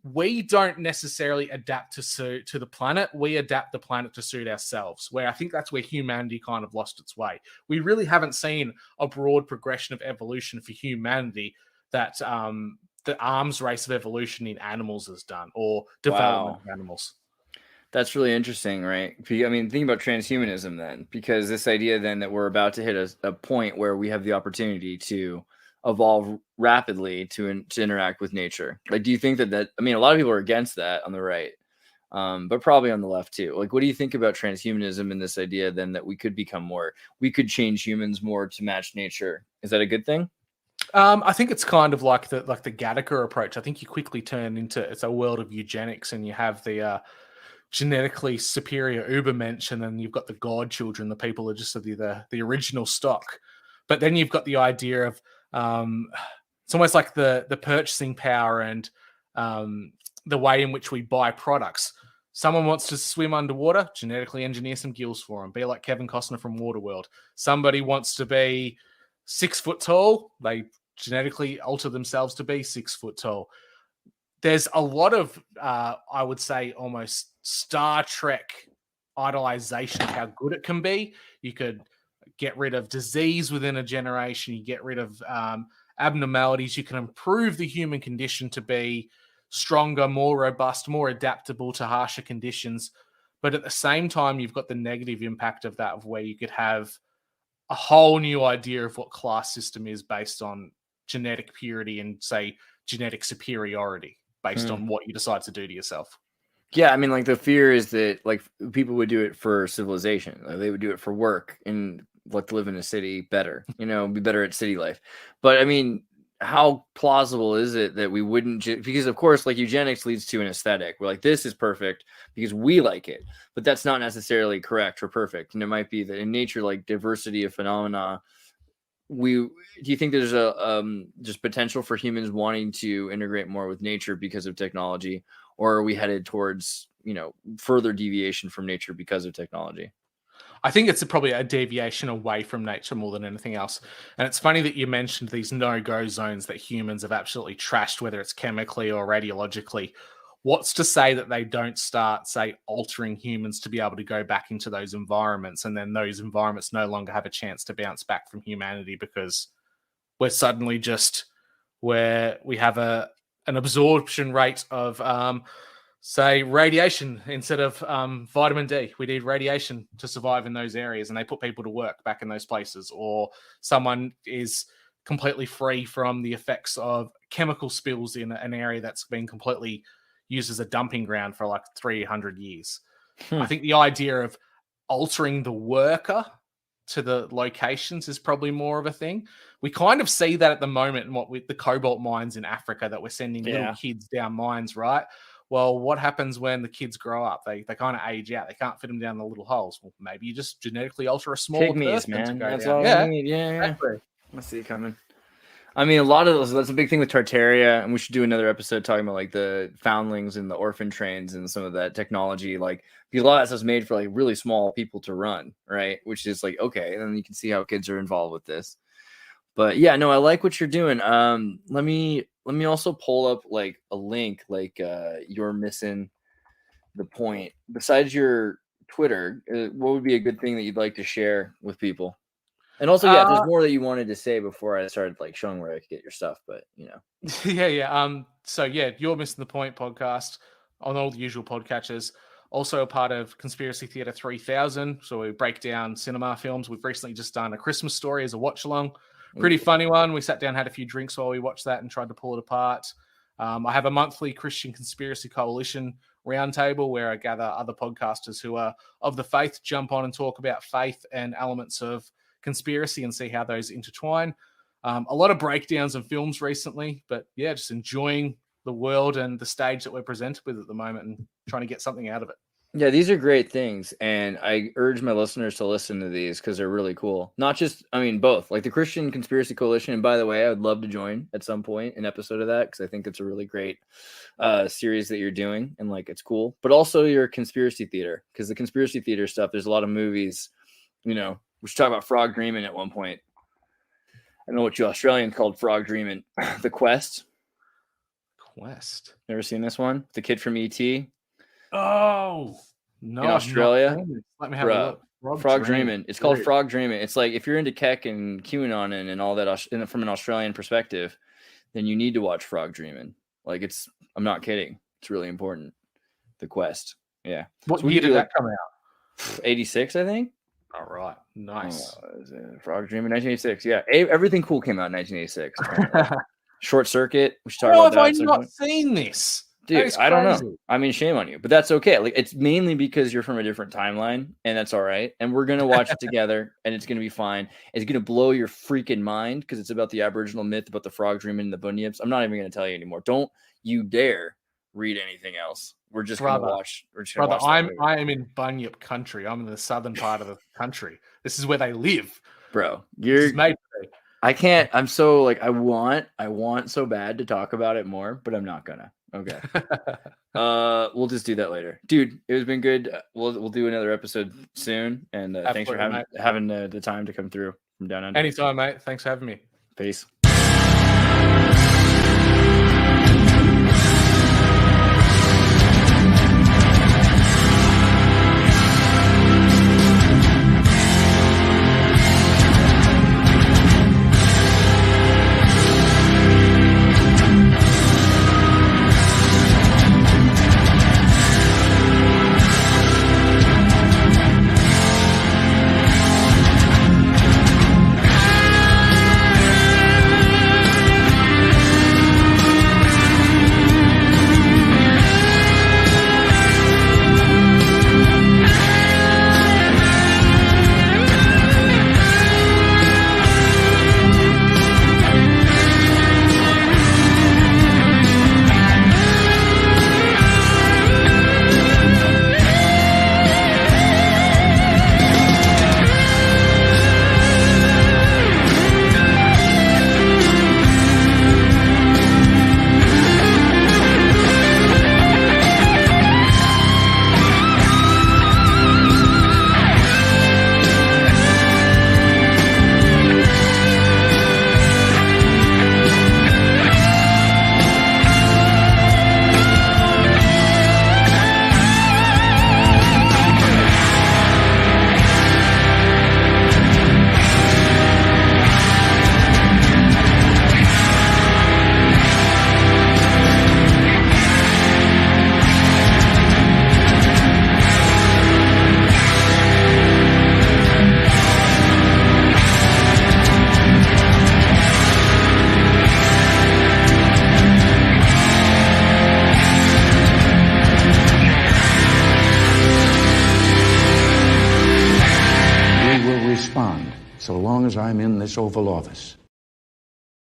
we don't necessarily adapt to the planet. We adapt the planet to suit ourselves, where I think that's where humanity kind of lost its way. We really haven't seen a broad progression of evolution for humanity that the arms race of evolution in animals has done, or development of animals. That's really interesting, right? I mean, think about transhumanism then, because this idea then that we're about to hit a point where we have the opportunity to evolve rapidly to interact with nature. Like, do you think that I mean, a lot of people are against that on the right, but probably on the left too. Like, what do you think about transhumanism and this idea then that we could could change humans more to match nature? Is that a good thing? I think it's kind of like the Gattaca approach. I think you quickly turn into, it's a world of eugenics, and you have the genetically superior Ubermensch, and then you've got the god children, the people are just the original stock. But then you've got the idea of it's almost like the purchasing power and the way in which we buy products. Someone wants to swim underwater, genetically engineer some gills for them, be like Kevin Costner from Waterworld. Somebody wants to be 6 foot tall, they genetically alter themselves to be 6 foot tall. There's a lot of, I would say, almost Star Trek idolization of how good it can be. You could get rid of disease within a generation. You get rid of abnormalities. You can improve the human condition to be stronger, more robust, more adaptable to harsher conditions. But at the same time, you've got the negative impact of that, of where you could have a whole new idea of what class system is based on genetic purity and, say, genetic superiority based on what you decide to do to yourself. Yeah, I mean, like, the fear is that, like, people would do it for civilization. Like, they would do it for work. And like to live in a city better, be better at city life. But I mean, how plausible is it that we wouldn't because of course, like, eugenics leads to an aesthetic. We're like, this is perfect because we like it, but that's not necessarily correct or perfect. And it might be that in nature, like diversity of phenomena, do you think there's a just potential for humans wanting to integrate more with nature because of technology, or are we headed towards further deviation from nature because of technology? I think it's probably a deviation away from nature more than anything else. And it's funny that you mentioned these no-go zones that humans have absolutely trashed, whether it's chemically or radiologically. What's to say that they don't start, say, altering humans to be able to go back into those environments, and then those environments no longer have a chance to bounce back from humanity because we're suddenly just where we have an absorption rate of say radiation instead of vitamin D. We need radiation to survive in those areas, and they put people to work back in those places. Or someone is completely free from the effects of chemical spills in an area that's been completely used as a dumping ground for like 300 years. I think the idea of altering the worker to the locations is probably more of a thing. We kind of see that at the moment in with the cobalt mines in Africa, that we're sending little kids down mines, right? Well, what happens when the kids grow up? They kind of age out. They can't fit them down the little holes. Well, maybe you just genetically alter a smaller person man. to go That's down. all I need. Yeah. Exactly. I see it coming. I mean, a lot of those, that's a big thing with Tartaria, and we should do another episode talking about like the foundlings and the orphan trains and some of that technology. Like, because a lot of that stuff's made for like really small people to run, right? Which is like, okay, and then you can see how kids are involved with this. But yeah, no, I like what you're doing. Let me also pull up like a link, like you're missing the point. Besides your Twitter, what would be a good thing that you'd like to share with people? And also, yeah, there's more that you wanted to say before I started like showing where I could get your stuff, but Yeah. So yeah, You're Missing the Point podcast on all the usual podcatchers. Also a part of Conspiracy Theatre 3000. So we break down cinema films. We've recently just done A Christmas Story as a watch along. Pretty funny one. We sat down, had a few drinks while we watched that and tried to pull it apart. I have a monthly Christian Conspiracy Coalition roundtable where I gather other podcasters who are of the faith, jump on and talk about faith and elements of conspiracy and see how those intertwine. A lot of breakdowns of films recently, but yeah, just enjoying the world and the stage that we're presented with at the moment and trying to get something out of it. Yeah, these are great things, and I urge my listeners to listen to these because they're really cool. Not just, I mean, both. Like the Christian Conspiracy Coalition, and by the way, I would love to join at some point an episode of that because I think it's a really great series that you're doing, and like it's cool. But also your conspiracy theater, because the conspiracy theater stuff, there's a lot of movies, we should talk about Frog Dreaming at one point. I don't know what you Australians called Frog Dreaming. The Quest. Never seen this one? The kid from E.T.? Oh, no. In Australia? Let me have a look. Frog Dreaming. It's called Frog Dreaming. It's like if you're into Keck and QAnon and all that from an Australian perspective, then you need to watch Frog Dreaming. Like I'm not kidding. It's really important. The Quest. Yeah. What year did that come out? 86, I think. All right. Nice. Frog Dreaming, 1986. Yeah. Everything cool came out in 1986. Short Circuit. We should talk about that. How have I not seen this? Dude, I don't know. I mean, shame on you, but that's okay. Like, it's mainly because you're from a different timeline, and that's all right. And we're gonna watch it together, and it's gonna be fine. It's gonna blow your freaking mind because it's about the Aboriginal myth about the frog dreaming and the bunyips. I'm not even gonna tell you anymore. Don't you dare read anything else. We're just gonna watch. I am in bunyip country. I'm in the southern part of the country. This is where they live, bro. I can't. I'm so like I want so bad to talk about it more, but I'm not gonna. Okay. We'll just do that later, dude. It has been good. We'll do another episode soon, and thanks for having the time to come through from down under. Anytime, mate. Thanks for having me. Peace. so long as I'm in this Oval Office.